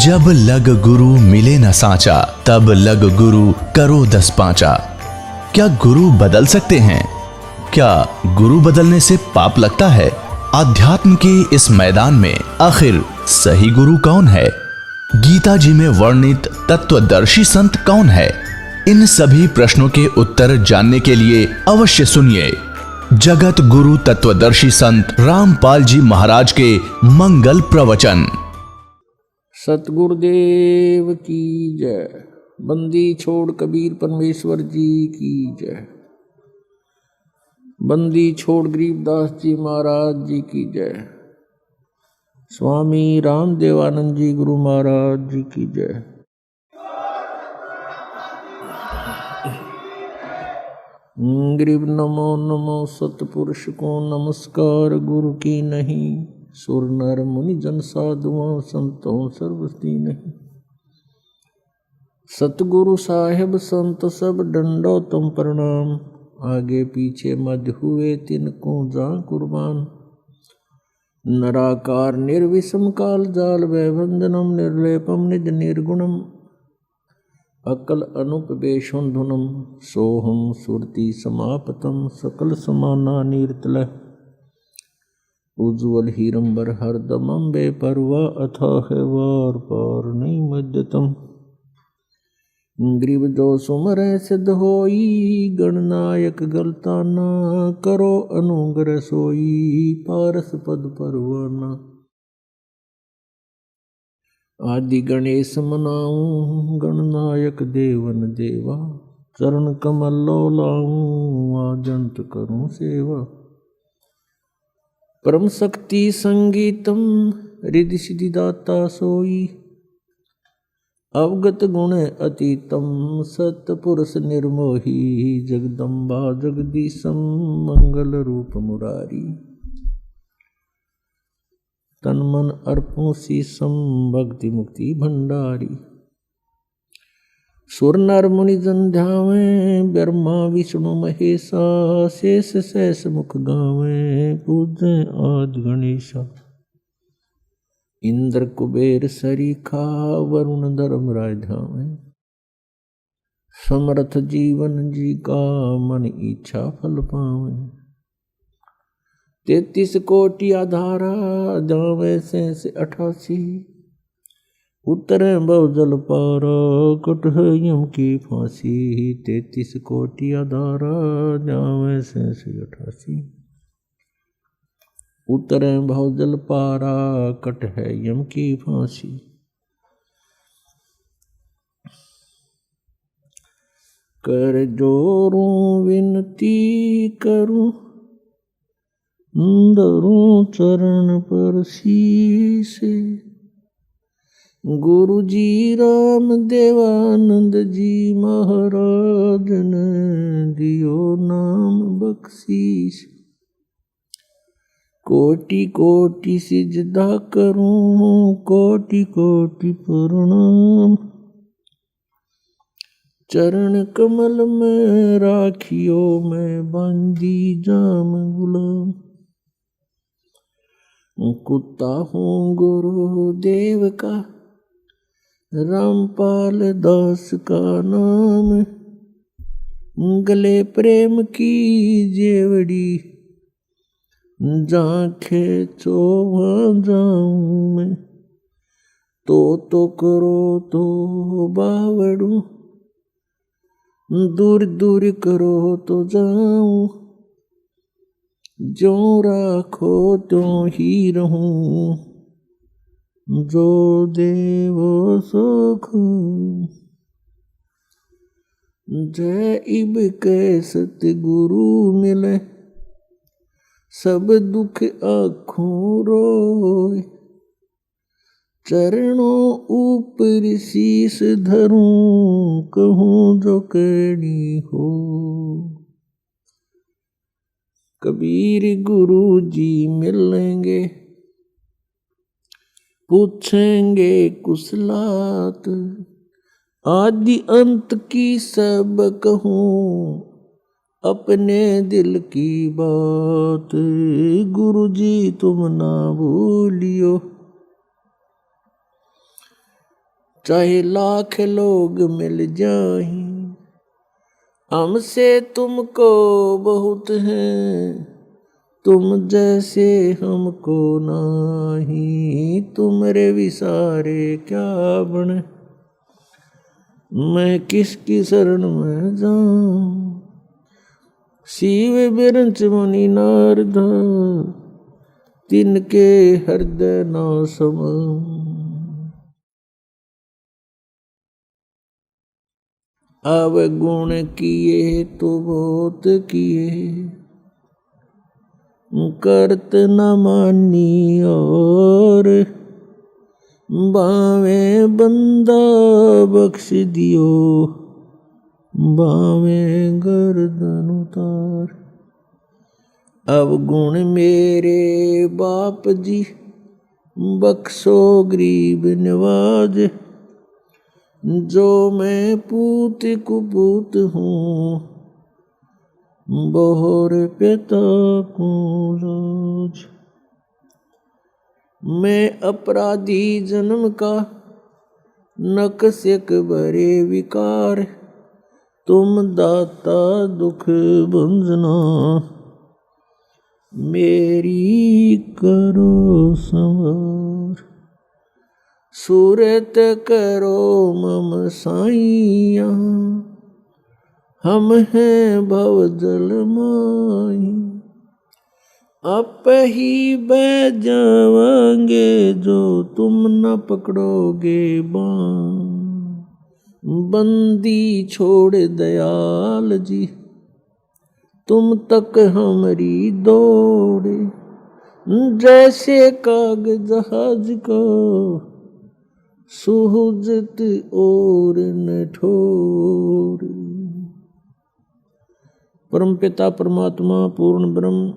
जब लग गुरु मिले न साचा, तब लग गुरु करो 10 पांचा। क्या गुरु बदल सकते हैं? क्या गुरु बदलने से पाप लगता है? अध्यात्म के इस मैदान में आखिर सही गुरु कौन है? गीता जी में वर्णित तत्वदर्शी संत कौन है? इन सभी प्रश्नों के उत्तर जानने के लिए अवश्य सुनिए जगत गुरु तत्वदर्शी संत रामपाल जी महाराज के मंगल प्रवचन। सतगुरुदेव की जय। बंदी छोड़ कबीर परमेश्वर जी की जय। बंदी छोड़ गरीबदास जी महाराज जी की जय। स्वामी रामदेवानंद जी गुरु महाराज जी की जय। गरीब नमो नमो सतपुरुष को नमस्कार, गुरु की नहीं सुर नर मुनि जन साधुओं संतों सर्वस्ती नहीं। सतगुरु साहेब संत सब डंडो तुम प्रणाम, आगे पीछे मध्य हुए तिनको जा कुर्बान। नराकार निर्विषम काल जाल वैवंदनम निर्लेपम निज निर्गुणम, अकल अनुपवेशं धुनम सोहम सुरति समापतम। सकल समाना नीरतल उज्ज्वल हीरंबर हरदमं बेपरवा अथाह वार पार नहीं मध्यतम। ग्रीव जो सुमर सिद्ध होई, गणनायक गलता न करो अनुग्रह सोई। पारस पद परवाना आदि गणेश मनाऊं, गणनायक देवन देवा। चरण कमल लो लाऊं, आजंत करूं सेवा। परम शक्ति संगीतम रिद्धि सिद्धि दाता सोई। अवगत गुण अतीतम सतपुरुष निर्मोही। जगदम्बा जगदीशम मंगल रूप मुरारी। तन मन अर्पों शीसम भक्ति मुक्ति भंडारी। सुर नर मुनि जन ध्यावें, ब्रह्मा विष्णु महेशा। शेष शेष मुख गावें, पूजें आदि गणेशा। इंद्र कुबेर सरीखा, वरुण धर्मराज धावें। समर्थ जीवन जी का, मन इच्छा फल पावें। 33 कोटि आधारा, जावे शेष 88। उतरे बहु जल पारा, कट है यम की फांसी। 33 कोटि आधारा, जावे शेष 88। उतरे बहु जल पारा, कट है यम की फांसी। कर जोरूं विनती करूं, धरूं चरण पर शीस। गुरु जी राम देवानंद जी महाराज ने दियो नाम बख्शीश। कोटि कोटि सिजदा करूं, कोटि कोटि प्रणाम। चरण कमल में राखियो मैं, बंदी जाम गुलाम। कुत्ता हूँ गुरु देव का, रामपाल दास का नाम। गले प्रेम की जेवड़ी, जांखे चोवा जाऊं मैं। तो करो तो बावड़ू, दूर दूर करो तो जाऊं। जो राखो त्यों ही रहूं, जो देवो सो खूं। जय इब के सतगुरु मिले, सब दुख आँखों रोए। चरणों ऊपर शीस धरूं, कहूँ जो कहनी हो। कबीर गुरु जी मिलेंगे, पूछेंगे कुशलात। आदि अंत की सब कहूँ, अपने दिल की बात। गुरु जी तुम ना भूलियो, चाहे लाख लोग मिल जाएं, हमसे तुमको बहुत है, तुम जैसे हमको नाही, तुमरे विसारे क्या बने, मैं किसकी शरण में जाऊं। शिव बिरंच मुनि नारद, तिनके हृदय न समाऊं। अब गुण किए तो बहुत किए, करत न मानी और, बावे बंदा बख्श दियो, बावे गर्दन उतार। अब गुण मेरे बाप जी, बख्शो गरीब नवाज, जो मैं पूत कुपूत हूँ, बोहर पिता को लाज। मैं अपराधी जन्म का, नकसिक भरे विकार, तुम दाता दुख भंजना, मेरी करो संवार। सूरत करो मम साइया, हम हैं भव जल माही, आप ही बह जावांगे, जो तुम न पकड़ोगे बाण। बंदी छोड़ दयाल जी, तुम तक हमारी दौड़े, जैसे काग जहाज को, सुहजत और न ठोर। परम पिता परमात्मा पूर्ण ब्रह्म,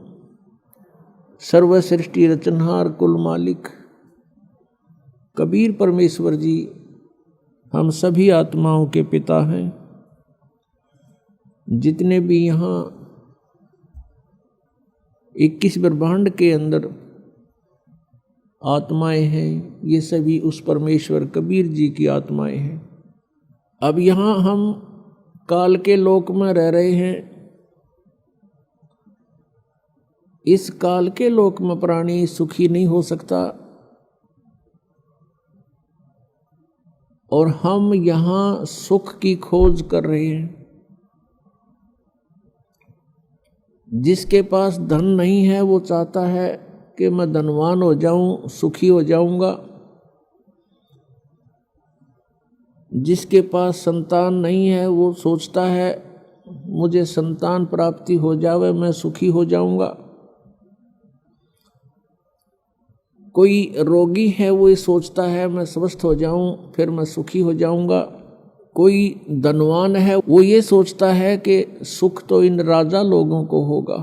सर्व सृष्टि रचनहार कुल मालिक कबीर परमेश्वर जी हम सभी आत्माओं के पिता हैं। जितने भी यहाँ 21 ब्रह्मांड के अंदर आत्माएं हैं, ये सभी उस परमेश्वर कबीर जी की आत्माएं हैं। अब यहाँ हम काल के लोक में रह रहे हैं। इस काल के लोक में प्राणी सुखी नहीं हो सकता, और हम यहाँ सुख की खोज कर रहे हैं। जिसके पास धन नहीं है वो चाहता है कि मैं धनवान हो जाऊं, सुखी हो जाऊंगा। जिसके पास संतान नहीं है वो सोचता है मुझे संतान प्राप्ति हो जावे, मैं सुखी हो जाऊंगा। कोई रोगी है वो ये सोचता है मैं स्वस्थ हो जाऊं फिर मैं सुखी हो जाऊंगा। कोई धनवान है वो ये सोचता है कि सुख तो इन राजा लोगों को होगा,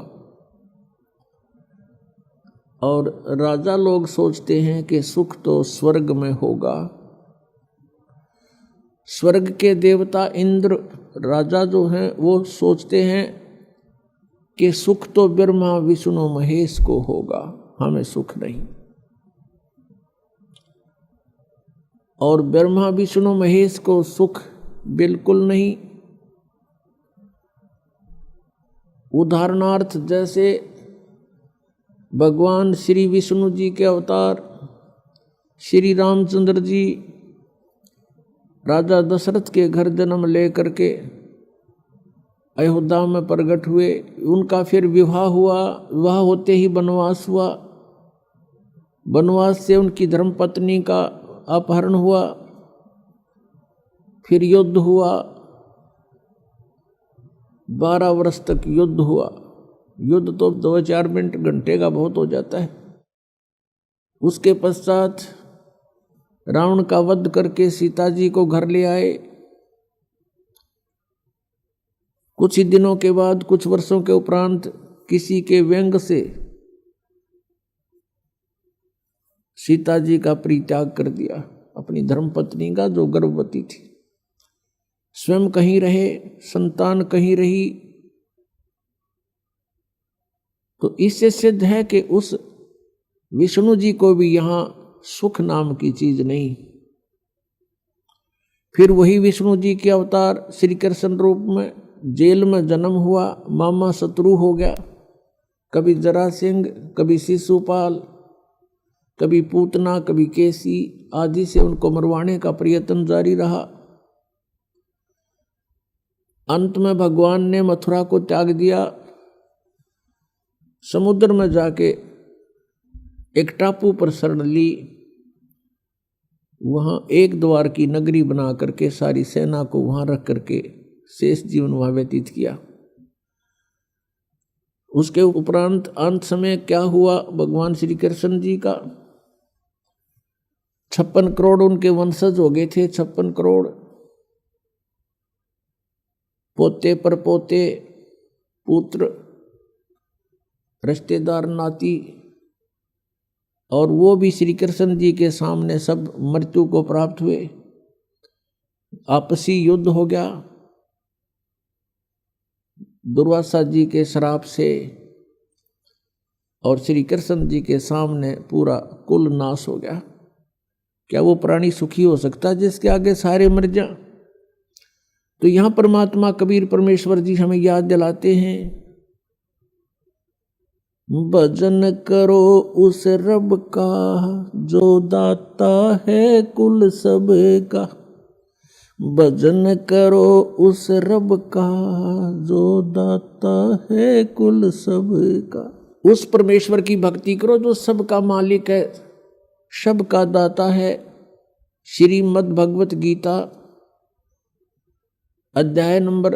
और राजा लोग सोचते हैं कि सुख तो स्वर्ग में होगा। स्वर्ग के देवता इंद्र राजा जो हैं वो सोचते हैं कि सुख तो ब्रह्मा विष्णु महेश को होगा, हमें सुख नहीं। और ब्रह्मा विष्णु महेश को सुख बिल्कुल नहीं। उदाहरणार्थ जैसे भगवान श्री विष्णु जी के अवतार श्री रामचंद्र जी राजा दशरथ के घर जन्म लेकर के अयोध्या में प्रकट हुए। उनका फिर विवाह हुआ, विवाह होते ही वनवास हुआ। वनवास से उनकी धर्मपत्नी का अपहरण हुआ, फिर युद्ध हुआ, 12 वर्ष तक युद्ध हुआ। युद्ध तो 2-4 मिनट घंटे का बहुत हो जाता है। उसके पश्चात रावण का वध करके सीता जी को घर ले आए। कुछ ही दिनों के बाद, कुछ वर्षों के उपरांत किसी के व्यंग से सीता जी का परित्याग कर दिया, अपनी धर्मपत्नी का जो गर्भवती थी। स्वयं कहीं रहे, संतान कहीं रही। तो इससे सिद्ध है कि उस विष्णु जी को भी यहाँ सुख नाम की चीज नहीं। फिर वही विष्णु जी के अवतार श्री कृष्ण रूप में जेल में जन्म हुआ, मामा शत्रु हो गया, कभी जरासिंह, कभी शिशुपाल, कभी पूतना, कभी केसी आदि से उनको मरवाने का प्रयत्न जारी रहा। अंत में भगवान ने मथुरा को त्याग दिया, समुद्र में जाके एक टापू पर शरण ली, वहां एक द्वार की नगरी बना करके सारी सेना को वहां रख करके शेष जीवन वहां व्यतीत किया। उसके उपरांत अंत समय क्या हुआ, भगवान श्री कृष्ण जी का 56 करोड़ उनके वंशज हो गए थे, 56 करोड़ पोते पर पोते, पुत्र, रिश्तेदार, नाती, और वो भी श्री कृष्ण जी के सामने सब मृत्यु को प्राप्त हुए। आपसी युद्ध हो गया, दुर्वासा जी के श्राप से, और श्री कृष्ण जी के सामने पूरा कुल नाश हो गया। क्या वो प्राणी सुखी हो सकता जिसके आगे सारे मर जाएं? तो यहां परमात्मा कबीर परमेश्वर जी हमें याद दिलाते हैं, भजन करो उस रब का जो दाता है कुल सब का। भजन करो उस रब का जो दाता है कुल सब का। उस परमेश्वर की भक्ति करो जो सबका मालिक है, सबका दाता है। श्रीमद् भगवत गीता अध्याय नंबर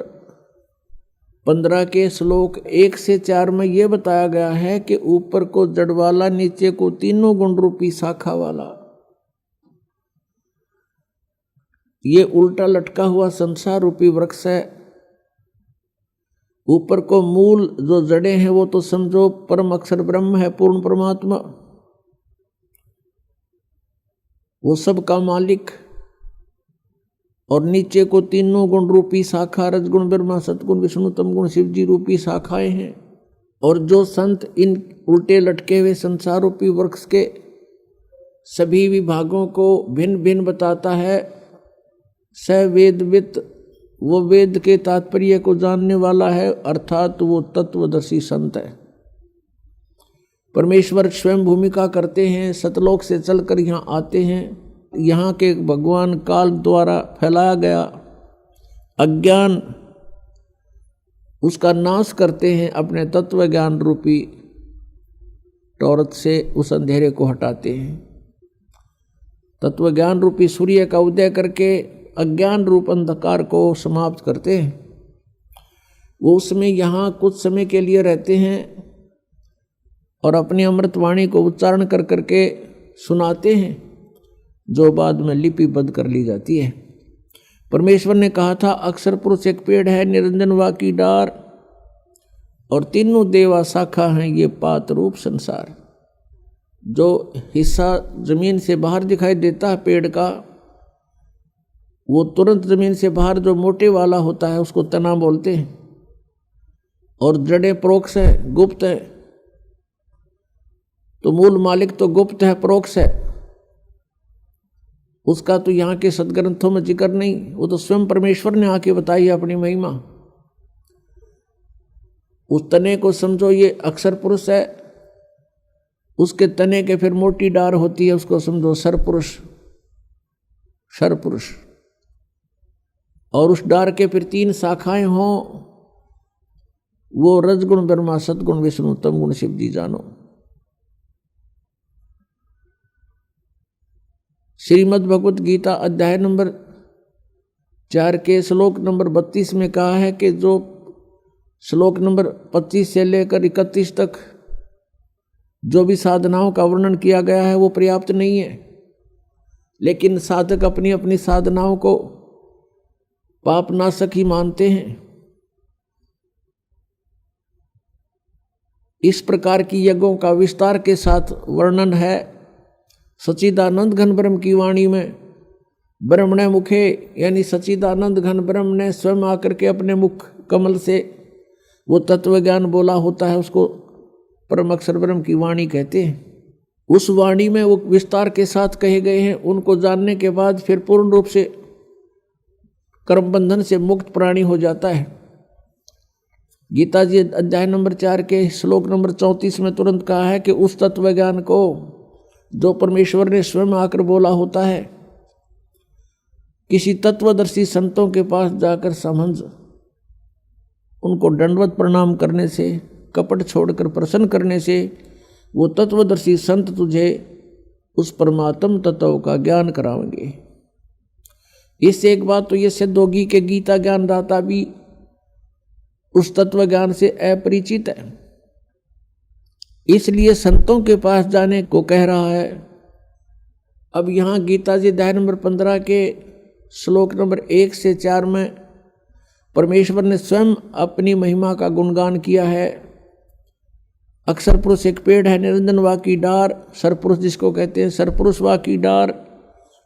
15 के श्लोक 1 से 4 में यह बताया गया है कि ऊपर को जड़ वाला, नीचे को तीनों गुण रूपी शाखा वाला, ये उल्टा लटका हुआ संसार रूपी वृक्ष है। ऊपर को मूल जो जड़ें हैं वो तो समझो परम अक्षर ब्रह्म है, पूर्ण परमात्मा, वो सब का मालिक। और नीचे को तीनों गुण रूपी शाखा, रजगुण ब्रह्मा, सतगुण विष्णु, तमगुण शिव जी रूपी शाखाएं हैं। और जो संत इन उल्टे लटके हुए संसार रूपी वृक्ष के सभी विभागों को भिन्न भिन्न बताता है, स वेदवित, वो वेद के तात्पर्य को जानने वाला है, अर्थात वो तत्वदर्शी संत है। परमेश्वर स्वयं भूमिका करते हैं, सतलोक से चलकर यहाँ आते हैं। यहाँ के भगवान काल द्वारा फैलाया गया अज्ञान, उसका नाश करते हैं, अपने तत्व ज्ञान रूपी टॉर्च से उस अंधेरे को हटाते हैं। तत्व ज्ञान रूपी सूर्य का उदय करके अज्ञान रूप अंधकार को समाप्त करते हैं। वो उसमें यहाँ कुछ समय के लिए रहते हैं और अपनी अमृतवाणी को उच्चारण कर करके सुनाते हैं, जो बाद में लिपिबद्ध कर ली जाती है। परमेश्वर ने कहा था, अक्षर पुरुष एक पेड़ है, निरंजन वा की डार, और तीनों देवा शाखा हैं ये पात रूप संसार। जो हिस्सा जमीन से बाहर दिखाई देता है पेड़ का, वो तुरंत जमीन से बाहर जो मोटे वाला होता है उसको तना बोलते हैं। और जड़ें प्रोक्ष है, गुप्त है। तो मूल मालिक तो गुप्त है, प्रोक्ष है, उसका तो यहाँ के सदग्रंथों में जिक्र नहीं, वो तो स्वयं परमेश्वर ने आके बताई है अपनी महिमा। उस तने को समझो ये अक्षर पुरुष है, उसके तने के फिर मोटी डार होती है, उसको समझो सरपुरुष, सरपुरुष। और उस डार के फिर 3 शाखाएं हों, वो रजगुण ब्रह्मा, सतगुण विष्णु, तमगुण शिव जी जानो। श्रीमद् भगवत गीता अध्याय नंबर 4 के श्लोक नंबर 32 में कहा है कि जो श्लोक नंबर 25 से लेकर 31 तक जो भी साधनाओं का वर्णन किया गया है वो पर्याप्त नहीं है। लेकिन साधक अपनी अपनी साधनाओं को पाप नाशक ही मानते हैं। इस प्रकार की यज्ञों का विस्तार के साथ वर्णन है सच्चिदानंद घन ब्रह्म की वाणी में। ब्रह्मणे मुखे, यानी सच्चिदानंद घन ब्रह्म ने स्वयं आकर के अपने मुख कमल से वो तत्व ज्ञान बोला होता है, उसको परम अक्षर ब्रह्म की वाणी कहते हैं। उस वाणी में वो विस्तार के साथ कहे गए हैं। उनको जानने के बाद फिर पूर्ण रूप से कर्म बंधन से मुक्त प्राणी हो जाता है। गीता जी अध्याय नंबर 4 के श्लोक नंबर 34 में तुरंत कहा है कि उस तत्व ज्ञान को जो परमेश्वर ने स्वयं आकर बोला होता है, किसी तत्वदर्शी संतों के पास जाकर समझ उनको दंडवत प्रणाम करने से, कपट छोड़कर प्रसन्न करने से वो तत्वदर्शी संत तुझे उस परमात्म तत्व का ज्ञान कराएंगे। इससे एक बात तो ये सिद्ध होगी कि गीता ज्ञानदाता भी उस तत्व ज्ञान से अपरिचित है, इसलिए संतों के पास जाने को कह रहा है। अब यहाँ गीता जी अध्याय नंबर 15 के श्लोक नंबर 1 से 4 में परमेश्वर ने स्वयं अपनी महिमा का गुणगान किया है। अक्षर पुरुष एक पेड़ है, निरंजन वा की डार, सरपुरुष जिसको कहते हैं, सरपुरुष वा की डार,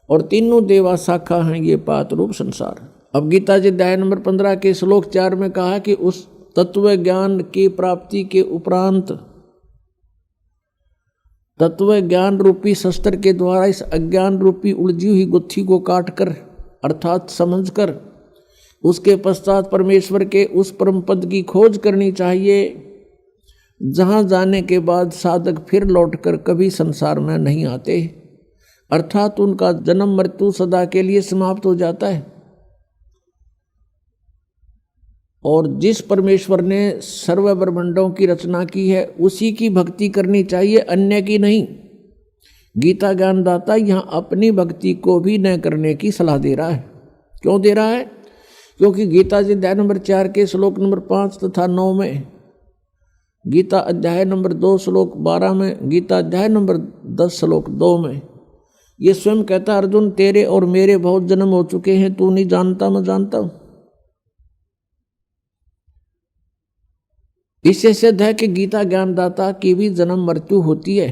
और तीनों देवा शाखा हैं ये पात रूप संसार। अब गीता जी अध्याय नंबर 15 के श्लोक 4 में कहा कि उस तत्व ज्ञान की प्राप्ति के उपरांत तत्व ज्ञान रूपी शस्त्र के द्वारा इस अज्ञान रूपी उलझी हुई गुत्थी को काटकर अर्थात समझकर उसके पश्चात परमेश्वर के उस परम पद की खोज करनी चाहिए, जहाँ जाने के बाद साधक फिर लौटकर कभी संसार में नहीं आते, अर्थात उनका जन्म मृत्यु सदा के लिए समाप्त हो जाता है। और जिस परमेश्वर ने सर्व ब्रह्मांडों की रचना की है उसी की भक्ति करनी चाहिए, अन्य की नहीं। गीता ज्ञानदाता यहाँ अपनी भक्ति को भी न करने की सलाह दे रहा है। क्यों दे रहा है? क्योंकि गीता जी अध्याय नंबर 4 के श्लोक नंबर 5 तथा 9 में, गीता अध्याय नंबर 2 श्लोक 12 में, गीता अध्याय नंबर 10 श्लोक 2 में ये स्वयं कहता, अर्जुन तेरे और मेरे बहुत जन्म हो चुके हैं, तू नहीं जानता मैं जानता हूं। इससे सिद्ध है कि गीता ज्ञानदाता की भी जन्म मृत्यु होती है।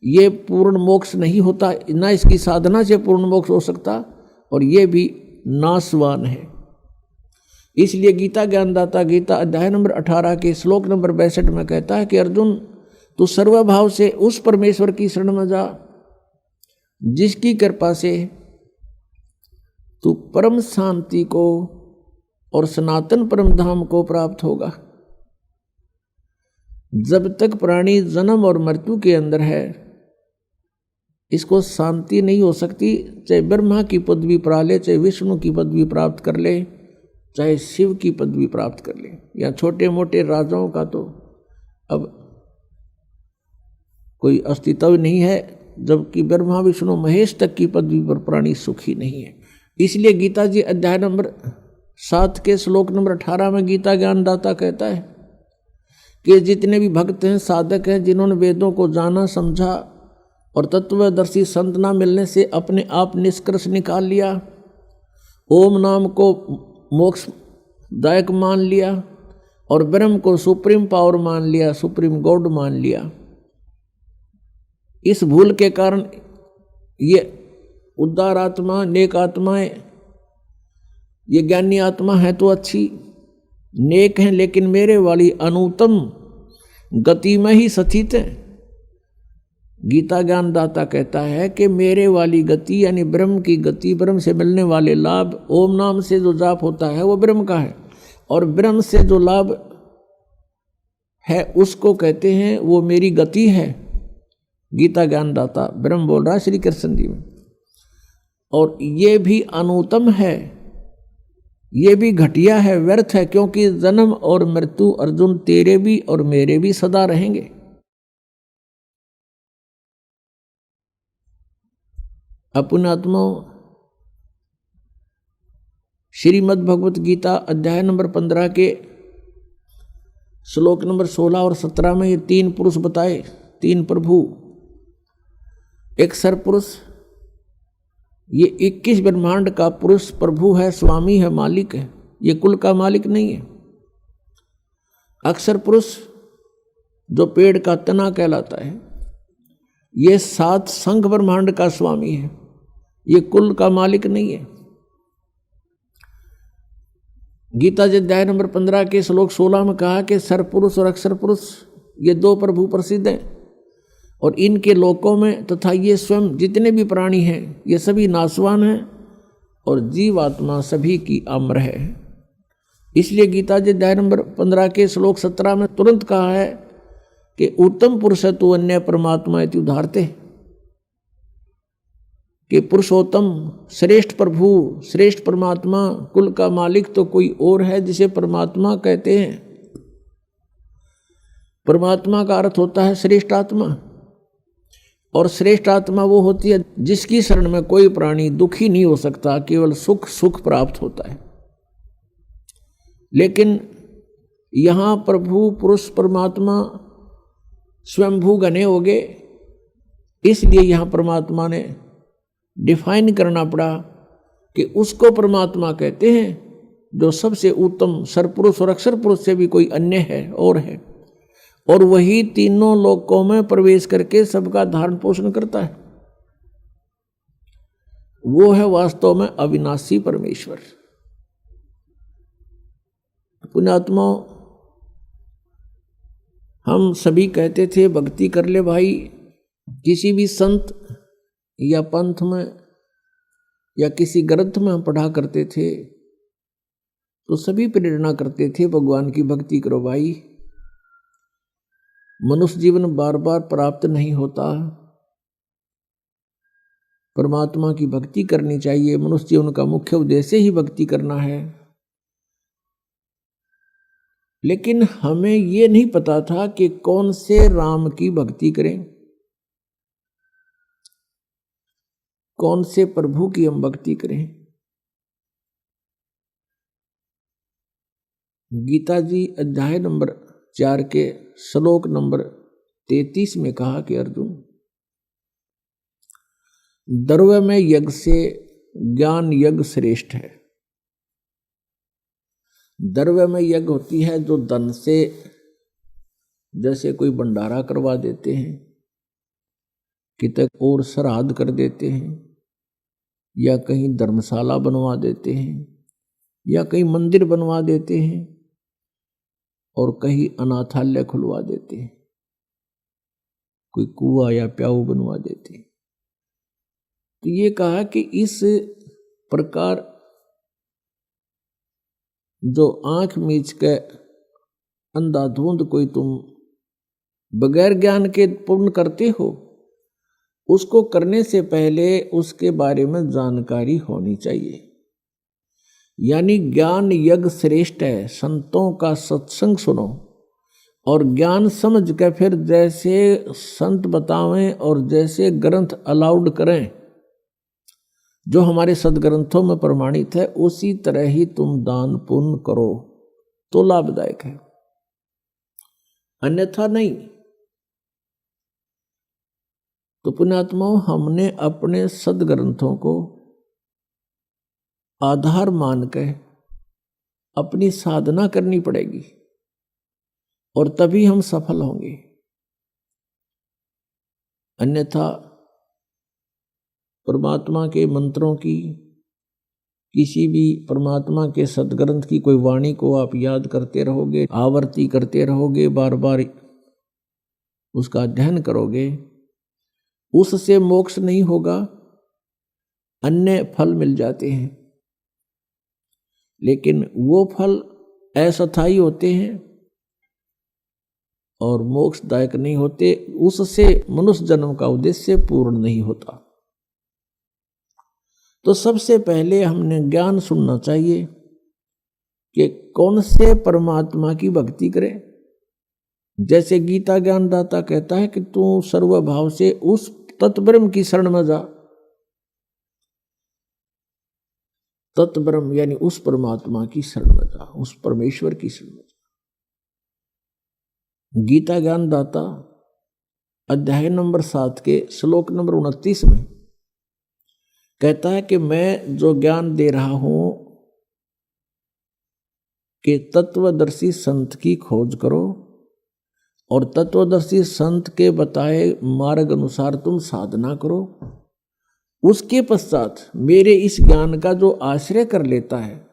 ये पूर्ण मोक्ष नहीं होता, ना इसकी साधना से पूर्ण मोक्ष हो सकता, और ये भी नाशवान है। इसलिए गीता ज्ञानदाता गीता अध्याय नंबर 18 के श्लोक नंबर 62 में कहता है कि अर्जुन तू सर्वभाव से उस परमेश्वर की शरण में जा जिसकी कृपा से तू परम शांति को और सनातन परम धाम को प्राप्त होगा। जब तक प्राणी जन्म और मृत्यु के अंदर है इसको शांति नहीं हो सकती, चाहे ब्रह्मा की पदवी पा ले, चाहे विष्णु की पदवी प्राप्त कर ले, चाहे शिव की पदवी प्राप्त कर ले, या छोटे मोटे राजाओं का तो अब कोई अस्तित्व नहीं है, जबकि ब्रह्मा विष्णु महेश तक की पदवी पर प्राणी सुखी नहीं है। इसलिए गीता जी अध्याय नंबर 7 के श्लोक नंबर 18 में गीता ज्ञानदाता कहता है कि जितने भी भक्त हैं, साधक हैं, जिन्होंने वेदों को जाना समझा और तत्वदर्शी संत ना मिलने से अपने आप निष्कर्ष निकाल लिया, ओम नाम को मोक्षदायक मान लिया और ब्रह्म को सुप्रीम पावर मान लिया, सुप्रीम गॉड मान लिया, इस भूल के कारण ये उदार आत्मा, नेक आत्माएं, ये ज्ञानी आत्मा है तो अच्छी नेक हैं, लेकिन मेरे वाली अनुत्तम गति में ही स्थित है। गीता ज्ञानदाता कहता है कि मेरे वाली गति यानी ब्रह्म की गति, ब्रह्म से मिलने वाले लाभ, ओम नाम से जो जाप होता है वो ब्रह्म का है, और ब्रह्म से जो लाभ है उसको कहते हैं वो मेरी गति है। गीता ज्ञानदाता ब्रह्म बोल रहा है श्री कृष्ण जी में, और ये भी अनुत्तम है, ये भी घटिया है, व्यर्थ है, क्योंकि जन्म और मृत्यु अर्जुन तेरे भी और मेरे भी सदा रहेंगे। अपनात्माओं, श्रीमद् भगवत गीता अध्याय नंबर 15 के श्लोक नंबर 16 और 17 में ये 3 पुरुष बताए, 3 प्रभु। एक सरपुरुष, ये 21 ब्रह्मांड का पुरुष प्रभु है, स्वामी है, मालिक है, ये कुल का मालिक नहीं है। अक्षर पुरुष जो पेड़ का तना कहलाता है, ये 7 संघ ब्रह्मांड का स्वामी है, ये कुल का मालिक नहीं है। गीता जी अध्याय नंबर 15 के श्लोक 16 में कहा कि सरपुरुष और अक्षर पुरुष ये 2 प्रभु प्रसिद्ध हैं, और इनके लोकों में तथा ये स्वयं जितने भी प्राणी हैं ये सभी नाशवान हैं और जीवात्मा सभी की अमर है। इसलिए गीता जी अध्याय नंबर 15 के श्लोक 17 में तुरंत कहा है कि उत्तम पुरुष तु अन्य परमात्मा इति उदाहरते, कि पुरुषोत्तम श्रेष्ठ प्रभु श्रेष्ठ परमात्मा कुल का मालिक तो कोई और है जिसे परमात्मा कहते हैं। परमात्मा का अर्थ होता है श्रेष्ठ आत्मा, और श्रेष्ठ आत्मा वो होती है जिसकी शरण में कोई प्राणी दुखी नहीं हो सकता, केवल सुख सुख प्राप्त होता है। लेकिन यहाँ प्रभु पुरुष परमात्मा स्वयंभू घने हो गए, इसलिए यहाँ परमात्मा ने डिफाइन करना पड़ा कि उसको परमात्मा कहते हैं जो सबसे उत्तम सरपुरुष और अक्षर पुरुष से भी कोई अन्य है और है, और वही तीनों लोकों में प्रवेश करके सबका धारण पोषण करता है। वो है वास्तव में अविनाशी परमेश्वर। पुण्यात्मा, हम सभी कहते थे भक्ति कर ले भाई, किसी भी संत या पंथ में या किसी ग्रंथ में हम पढ़ा करते थे तो सभी प्रेरणा करते थे भगवान की भक्ति करो भाई। मनुष्य जीवन बार बार प्राप्त नहीं होता, परमात्मा की भक्ति करनी चाहिए। मनुष्य जीवन का मुख्य उद्देश्य ही भक्ति करना है। लेकिन हमें ये नहीं पता था कि कौन से राम की भक्ति करें, कौन से प्रभु की हम भक्ति करें। गीता जी अध्याय नंबर 4 के श्लोक नंबर 33 में कहा कि अर्जुन, द्रव्य में यज्ञ से ज्ञान यज्ञ श्रेष्ठ है। द्रव्य में यज्ञ होती है जो धन से, जैसे कोई भंडारा करवा देते हैं, कितने और श्राद्ध कर देते हैं, या कहीं धर्मशाला बनवा देते हैं, या कहीं मंदिर बनवा देते हैं, और कहीं अनाथालय खुलवा देते हैं, कोई कुआं या प्याऊ बनवा देते हैं। तो ये कहा कि इस प्रकार जो आंख मीच के अंधाधुंध कोई तुम बगैर ज्ञान के पूर्ण करते हो, उसको करने से पहले उसके बारे में जानकारी होनी चाहिए। यानी ज्ञान यज्ञ श्रेष्ठ है। संतों का सत्संग सुनो और ज्ञान समझ के फिर जैसे संत बतावें और जैसे ग्रंथ अलाउड करें, जो हमारे सदग्रंथों में प्रमाणित है, उसी तरह ही तुम दान पुण्य करो तो लाभदायक है, अन्यथा नहीं। तो पुण्यात्माओं, हमने अपने सदग्रंथों को आधार मान के अपनी साधना करनी पड़ेगी, और तभी हम सफल होंगे। अन्यथा परमात्मा के मंत्रों की, किसी भी परमात्मा के सदग्रंथ की कोई वाणी को आप याद करते रहोगे, आवर्ती करते रहोगे, बार बार उसका अध्ययन करोगे, उससे मोक्ष नहीं होगा, अन्य फल मिल जाते हैं। लेकिन वो फल अस्थायी होते हैं और मोक्षदायक नहीं होते, उससे मनुष्य जन्म का उद्देश्य पूर्ण नहीं होता। तो सबसे पहले हमने ज्ञान सुनना चाहिए कि कौन से परमात्मा की भक्ति करें। जैसे गीता ज्ञानदाता कहता है कि तू सर्वभाव से उस तत्ब्रह्म की शरण में जा। तत्ब्रह्म यानी उस परमात्मा की शरण में जा, उस परमेश्वर की शरण में जा। गीता ज्ञानदाता अध्याय नंबर 7 के श्लोक नंबर 29 में कहता है कि मैं जो ज्ञान दे रहा हूं कि तत्वदर्शी संत की खोज करो और तत्वदर्शी संत के बताए मार्ग अनुसार तुम साधना करो। उसके पश्चात मेरे इस ज्ञान का जो आश्रय कर लेता है,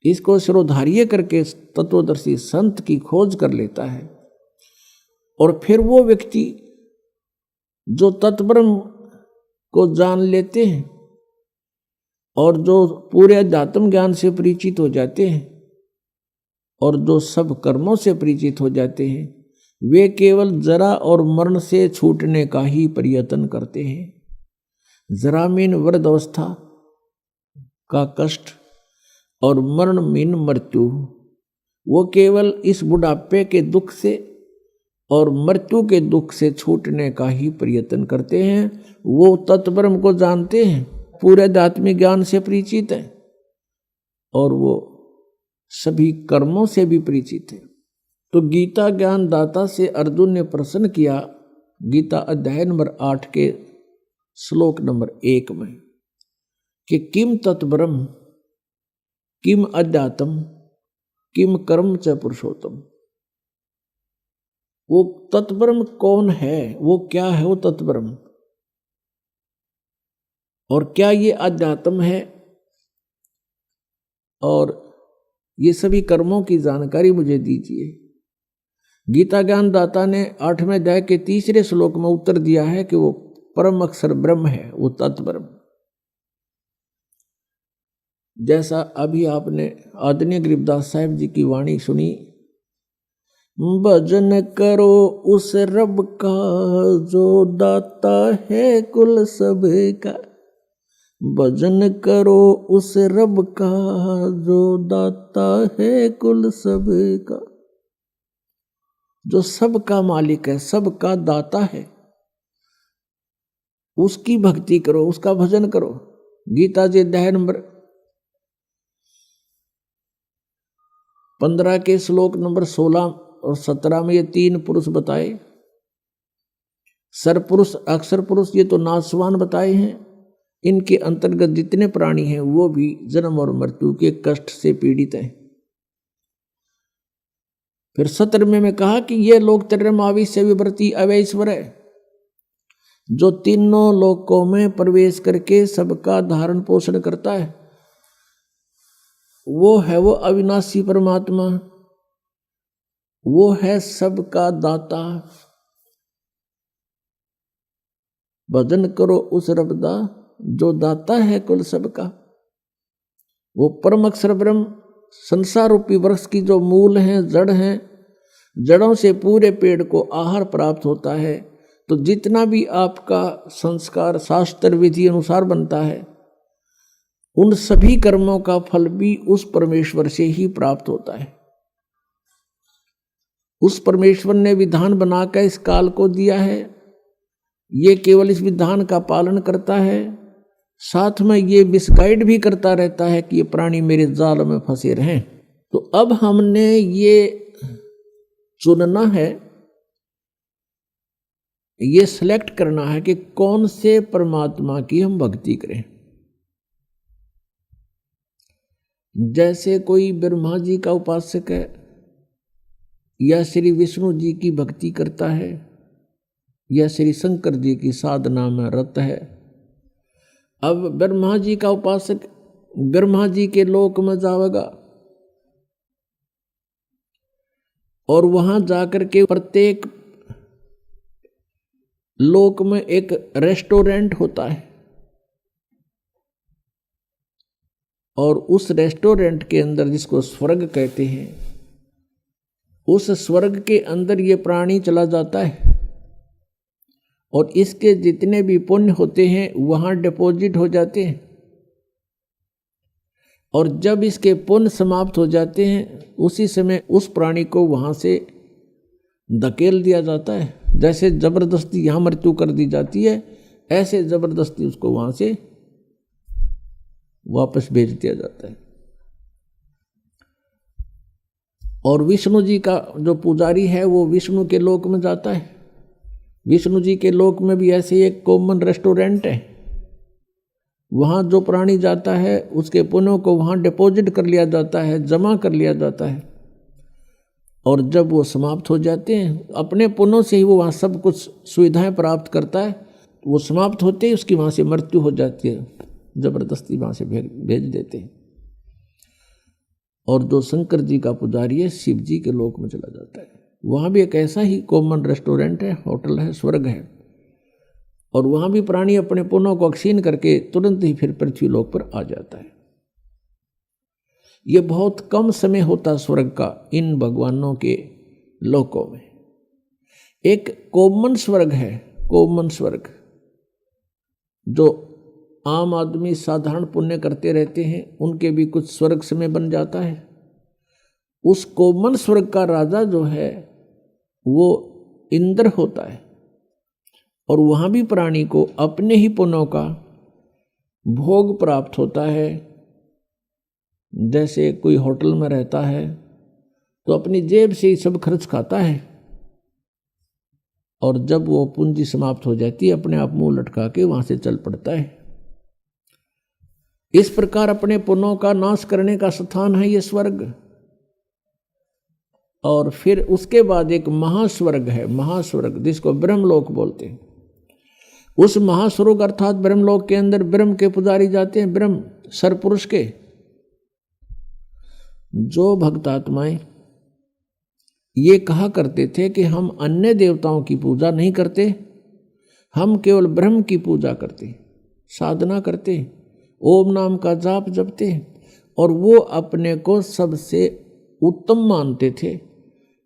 इसको शिरोधार्य करके तत्वदर्शी संत की खोज कर लेता है, और फिर वो व्यक्ति जो तत्ब्रह्म को जान लेते हैं, और जो पूरे अध्यात्म ज्ञान से परिचित हो जाते हैं और जो सब कर्मों से परिचित हो जाते हैं, वे केवल जरा और मरण से छूटने का ही प्रयत्न करते हैं। जरा मीन वृद्धावस्था का कष्ट और मरण मीन मृत्यु। वो केवल इस बुढ़ापे के दुख से और मृत्यु के दुख से छूटने का ही प्रयत्न करते हैं। वो तत्ब्रह्म को जानते हैं, पूरे आध्यात्मिक ज्ञान से परिचित है और वो सभी कर्मों से भी परिचित है। तो गीता ज्ञान दाता से अर्जुन ने प्रश्न किया, गीता अध्याय नंबर 8 के श्लोक नंबर 1 में, कि किम तत्ब्रह्म किम अध्यात्म किम कर्म च पुरुषोत्तम। वो तत्ब्रह्म कौन है, वो क्या है वो तत्ब्रह्म, और क्या ये अध्यात्म है, और ये सभी कर्मों की जानकारी मुझे दीजिए। गीता ज्ञान दाता ने 8वें अध्याय के 3 श्लोक में उत्तर दिया है कि वो परम अक्षर ब्रह्म है, वो तत्ब्रह्म। जैसा अभी आपने आदरणीय गरीबदास साहिब जी की वाणी सुनी, भजन करो उस रब का जो दाता है कुल सब का। भजन करो उस रब का जो दाता है कुल सब का। जो सबका मालिक है, सबका दाता है, उसकी भक्ति करो, उसका भजन करो। गीता जी अध्याय नंबर 15 के श्लोक नंबर 16 और 17 में ये 3 पुरुष बताए। सरपुरुष, अक्षर पुरुष, ये तो नासवान बताए हैं। इनके अंतर्गत जितने प्राणी हैं वो भी जन्म और मृत्यु के कष्ट से पीड़ित हैं। फिर 17वें में कहा कि ये लोग त्रयमावी से विवर्ती अवैश्वर है, जो तीनों लोकों में प्रवेश करके सबका धारण पोषण करता है। वो है वो अविनाशी परमात्मा, वो है सबका दाता। भजन करो उस रब दा जो दाता है कुल सबका। वो परम अक्षर ब्रह्म संसार रूपी वृक्ष की जो मूल हैं, जड़ हैं, जड़ों से पूरे पेड़ को आहार प्राप्त होता है। तो जितना भी आपका संस्कार शास्त्र विधि अनुसार बनता है, उन सभी कर्मों का फल भी उस परमेश्वर से ही प्राप्त होता है। उस परमेश्वर ने विधान बनाकर इस काल को दिया है, ये केवल इस विधान का पालन करता है, साथ में ये मिसगाइड भी करता रहता है कि ये प्राणी मेरे जाल में फंसे रहें। तो अब हमने ये चुनना है, ये सिलेक्ट करना है कि कौन से परमात्मा की हम भक्ति करें। जैसे कोई ब्रह्मा जी का उपासक है या श्री विष्णु जी की भक्ति करता है या श्री शंकर जी की साधना में रत है। अब ब्रह्मा जी का उपासक ब्रह्मा जी के लोक में जाएगा और वहां जाकर के प्रत्येक लोक में एक रेस्टोरेंट होता है और उस रेस्टोरेंट के अंदर, जिसको स्वर्ग कहते हैं, उस स्वर्ग के अंदर ये प्राणी चला जाता है और इसके जितने भी पुण्य होते हैं वहां डिपॉजिट हो जाते हैं। और जब इसके पुण्य समाप्त हो जाते हैं उसी समय उस प्राणी को वहां से धकेल दिया जाता है। जैसे जबरदस्ती यहां मृत्यु कर दी जाती है, ऐसे जबरदस्ती उसको वहां से वापस भेज दिया जाता है। और विष्णु जी का जो पुजारी है वो विष्णु के लोक में जाता है। विष्णु जी के लोक में भी ऐसे एक कॉमन रेस्टोरेंट है, वहाँ जो प्राणी जाता है उसके पुण्यों को वहाँ डिपॉजिट कर लिया जाता है, जमा कर लिया जाता है। और जब वो समाप्त हो जाते हैं, अपने पुण्यों से ही वो वहाँ सब कुछ सुविधाएं प्राप्त करता है। वो समाप्त होते ही उसकी वहाँ से मृत्यु हो जाती है, जबरदस्ती वहाँ से भेज देते हैं। और जो शंकर जी का पुजारी है शिव जी के लोक में चला जाता है। वहाँ भी एक ऐसा ही कॉमन रेस्टोरेंट है, होटल है, स्वर्ग है। और वहां भी प्राणी अपने पुण्यों को क्षीण करके तुरंत ही फिर पृथ्वी लोक पर आ जाता है। यह बहुत कम समय होता स्वर्ग का इन भगवानों के लोकों में। एक कॉमन स्वर्ग है, कॉमन स्वर्ग, जो आम आदमी साधारण पुण्य करते रहते हैं, उनके भी कुछ स्वर्ग समय बन जाता है। उस कॉमन स्वर्ग का राजा जो है वो इंद्र होता है, और वहां भी प्राणी को अपने ही पुण्यों का भोग प्राप्त होता है। जैसे कोई होटल में रहता है तो अपनी जेब से ही सब खर्च खाता है, और जब वो पूंजी समाप्त हो जाती है अपने आप मुंह लटका के वहां से चल पड़ता है। इस प्रकार अपने पुण्यों का नाश करने का स्थान है ये स्वर्ग। और फिर उसके बाद एक महास्वर्ग है, महास्वर्ग जिसको ब्रह्मलोक बोलते हैं। उस महास्वर्ग अर्थात ब्रह्मलोक के अंदर ब्रह्म के पुजारी जाते हैं, ब्रह्म सरपुरुष के। जो भक्तात्माएं ये कहा करते थे कि हम अन्य देवताओं की पूजा नहीं करते, हम केवल ब्रह्म की पूजा करते, साधना करते, ओम नाम का जाप जपते, और वो अपने को सबसे उत्तम मानते थे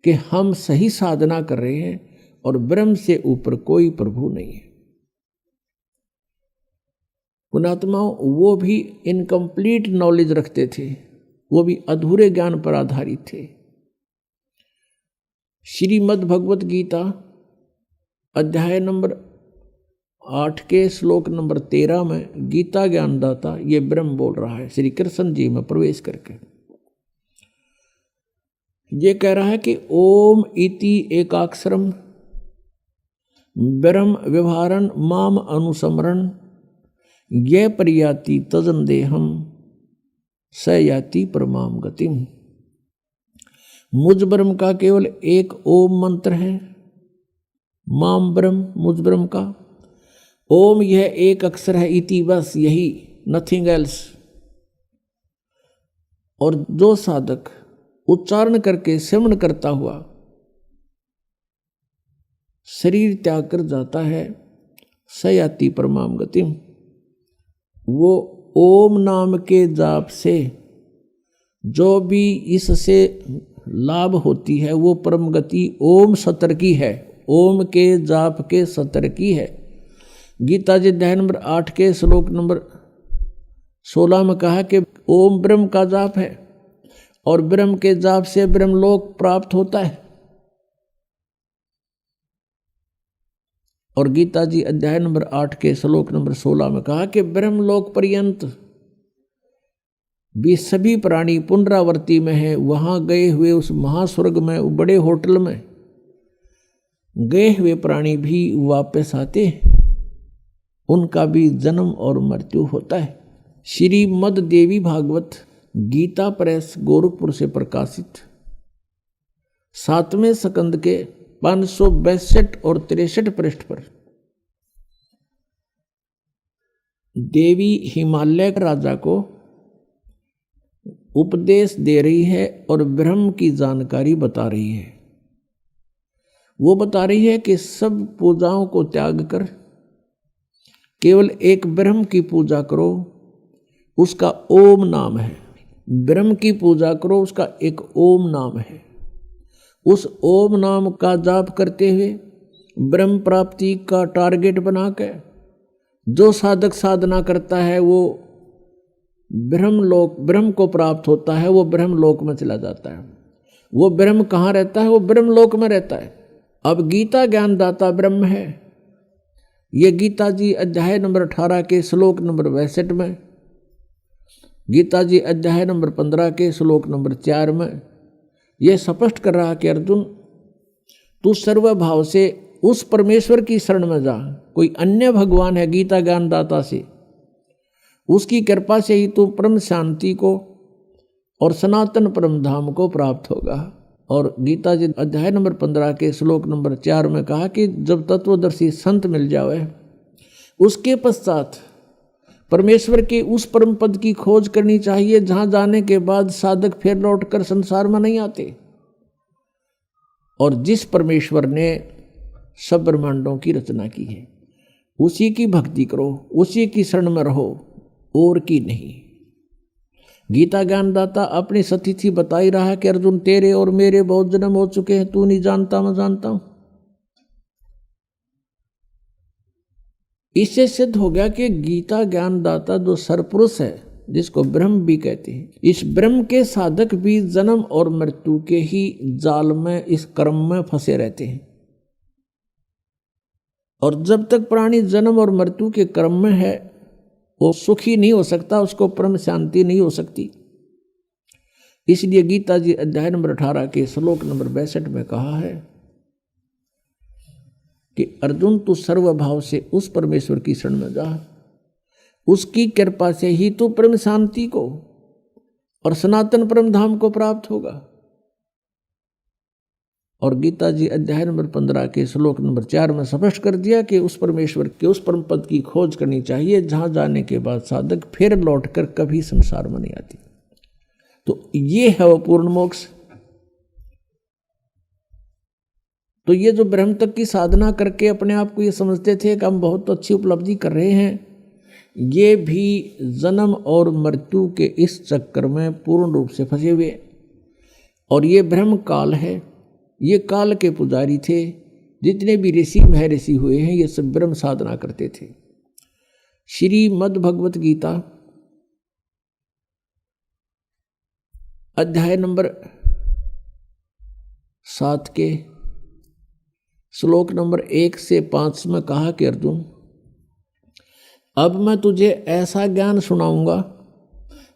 कि हम सही साधना कर रहे हैं और ब्रह्म से ऊपर कोई प्रभु नहीं है। पुणात्माओं वो भी इनकम्प्लीट नॉलेज रखते थे, वो भी अधूरे ज्ञान पर आधारित थे। श्रीमद् भगवत गीता अध्याय नंबर 8 के श्लोक नंबर 13 में गीता ज्ञानदाता ये ब्रह्म बोल रहा है, श्री कृष्ण जी में प्रवेश करके ये कह रहा है कि ओम इति एकाक्षरम ब्रह्म व्यवहारन माम अनुसमरण ये परियाति तजन देहम स याति परमाम गतिम। मुझ ब्रह्म का केवल एक ओम मंत्र है, माम ब्रह्म मुझ ब्रह्म का ओम यह एक अक्षर है, इति बस यही, नथिंग एल्स। और जो साधक उच्चारण करके श्रवण करता हुआ शरीर त्याग कर जाता है, सयाति परमाम गतिम, वो ओम नाम के जाप से जो भी इससे लाभ होती है वो परम गति ओम सतर की है, ओम के जाप के सतर की है। गीता जी अध्याय नंबर 8 के श्लोक नंबर 16 में कहा कि ओम ब्रह्म का जाप है और ब्रह्म के जाप से ब्रह्मलोक प्राप्त होता है। और गीता जी अध्याय नंबर 8 के श्लोक नंबर 16 में कहा कि ब्रह्मलोक पर्यंत भी सभी प्राणी पुनरावर्ती में है। वहां गए हुए उस महास्वर्ग में, बड़े होटल में गए हुए प्राणी भी वापस आते हैं, उनका भी जन्म और मृत्यु होता है। श्रीमद् देवी भागवत गीता प्रेस गोरखपुर से प्रकाशित 7वें स्कंद के 562 और 63 पृष्ठ पर देवी हिमालय राजा को उपदेश दे रही है और ब्रह्म की जानकारी बता रही है। वो बता रही है कि सब पूजाओं को त्याग कर केवल एक ब्रह्म की पूजा करो, उसका ओम नाम है। ब्रह्म की पूजा करो, उसका एक ओम नाम है। उस ओम नाम का जाप करते हुए ब्रह्म प्राप्ति का टारगेट बनाकर जो साधक साधना करता है वो ब्रह्म को प्राप्त होता है, वो ब्रह्मलोक में चला जाता है। वो ब्रह्म कहाँ रहता है? वो ब्रह्मलोक में रहता है। अब गीता ज्ञानदाता ब्रह्म है। ये गीता जी अध्याय नंबर 18 के श्लोक नंबर 62 में, गीता जी अध्याय नंबर 15 के श्लोक नंबर 4 में यह स्पष्ट कर रहा कि अर्जुन तू सर्वभाव से उस परमेश्वर की शरण में जा। कोई अन्य भगवान है गीता ज्ञानदाता से, उसकी कृपा से ही तू परम शांति को और सनातन परम धाम को प्राप्त होगा। और गीता जी अध्याय नंबर 15 के श्लोक नंबर 4 में कहा कि जब तत्वदर्शी संत मिल जावे उसके पश्चात परमेश्वर के उस परम पद की खोज करनी चाहिए जहां जाने के बाद साधक फिर लौटकर संसार में नहीं आते। और जिस परमेश्वर ने सब ब्रह्मांडों की रचना की है उसी की भक्ति करो, उसी की शरण में रहो, और की नहीं। गीता ज्ञानदाता अपनी सतिथि बता ही रहा है कि अर्जुन तेरे और मेरे बहुत जन्म हो चुके हैं, तू नहीं जानता मैं जानता हूं। इससे सिद्ध हो गया कि गीता ज्ञानदाता जो सरपुरुष है, जिसको ब्रह्म भी कहते हैं, इस ब्रह्म के साधक भी जन्म और मृत्यु के ही जाल में, इस कर्म में फंसे रहते हैं। और जब तक प्राणी जन्म और मृत्यु के कर्म में है, वो सुखी नहीं हो सकता, उसको परम शांति नहीं हो सकती। इसलिए गीता जी अध्याय नंबर 18 के श्लोक नंबर 62 में कहा है कि अर्जुन तू सर्वभाव से उस परमेश्वर की शरण में जा, उसकी कृपा से ही तू परम शांति को और सनातन परम धाम को प्राप्त होगा। और गीता जी अध्याय नंबर 15 के श्लोक नंबर 4 में स्पष्ट कर दिया कि उस परमेश्वर के उस परम पद की खोज करनी चाहिए, जहां जाने के बाद साधक फिर लौटकर कभी संसार में नहीं आती। तो ये है वो पूर्ण मोक्ष। तो ये जो ब्रह्म तक की साधना करके अपने आप को ये समझते थे कि हम बहुत अच्छी उपलब्धि कर रहे हैं, ये भी जन्म और मृत्यु के इस चक्कर में पूर्ण रूप से फंसे हुए। और ये ब्रह्म काल है, ये काल के पुजारी थे। जितने भी ऋषि महर्षि हुए हैं, ये सब ब्रह्म साधना करते थे। श्रीमद् भगवत गीता अध्याय नंबर 7 के श्लोक नंबर 1 से 5 में कहा कि अर्जुन, अब मैं तुझे ऐसा ज्ञान सुनाऊंगा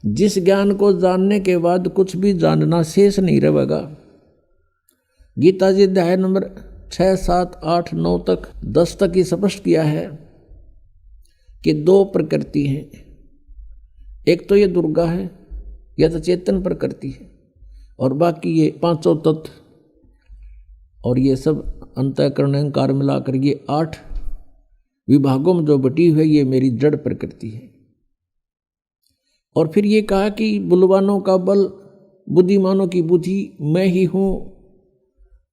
जिस ज्ञान को जानने के बाद कुछ भी जानना शेष नहीं रहेगा। गीता जी अध्याय नंबर 6, 7, 8, 9 तक 10 तक ही स्पष्ट किया है कि 2 प्रकृति हैं। एक तो ये दुर्गा है, यह तो चेतन प्रकृति है, और बाकी ये 5 तत्व और ये सब अंतःकरण अहंकार मिलाकर ये 8 विभागों में जो बटी हुई, ये मेरी जड़ प्रकृति है। और फिर ये कहा कि बलवानों का बल, बुद्धिमानों की बुद्धि मैं ही हूँ।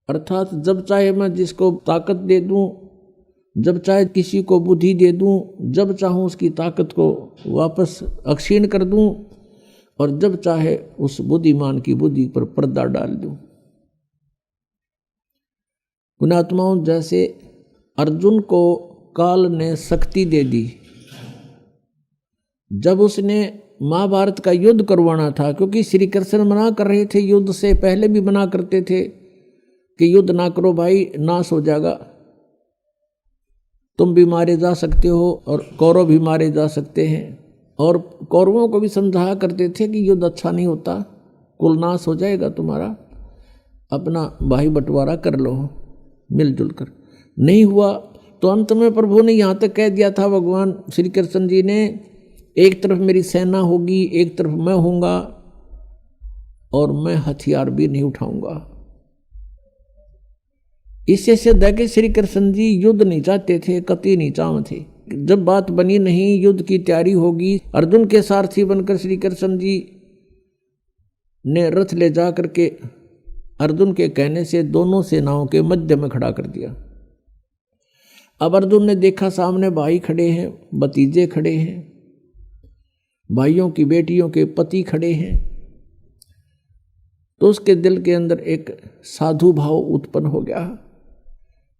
अर्थात जब चाहे मैं जिसको ताकत दे दूँ, जब चाहे किसी को बुद्धि दे दूँ, जब चाहूँ उसकी ताकत को वापस अक्षीण कर दूँ, और जब चाहे उस बुद्धिमान की बुद्धि पर पर्दा डाल दूँ। पुण्यात्माओं, जैसे अर्जुन को काल ने शक्ति दे दी, जब उसने महाभारत का युद्ध करवाना था, क्योंकि श्री कृष्ण मना कर रहे थे, युद्ध से पहले भी मना करते थे कि युद्ध ना करो भाई, नाश हो जाएगा, तुम भी मारे जा सकते हो और कौरव भी मारे जा सकते हैं। और कौरवों को भी समझाया करते थे कि युद्ध अच्छा नहीं होता, कुल नाश हो जाएगा तुम्हारा, अपना भाई बंटवारा कर लो मिलजुल कर। नहीं हुआ तो अंत में प्रभु ने यहाँ तक कह दिया था, भगवान श्री कृष्ण जी ने, एक तरफ मेरी सेना होगी, एक तरफ मैं होऊंगा, और मैं हथियार भी नहीं उठाऊंगा। इससे सिद्ध है कि श्री कृष्ण जी युद्ध नहीं चाहते थे, कतई नहीं चाहते थे। जब बात बनी नहीं, युद्ध की तैयारी होगी, अर्जुन के सारथी बनकर श्री कृष्ण जी ने रथ ले जा करके अर्जुन के कहने से दोनों सेनाओं के मध्य में खड़ा कर दिया। अब अर्जुन ने देखा सामने भाई खड़े हैं, भतीजे खड़े हैं, भाइयों की बेटियों के पति खड़े हैं, तो उसके दिल के अंदर एक साधु भाव उत्पन्न हो गया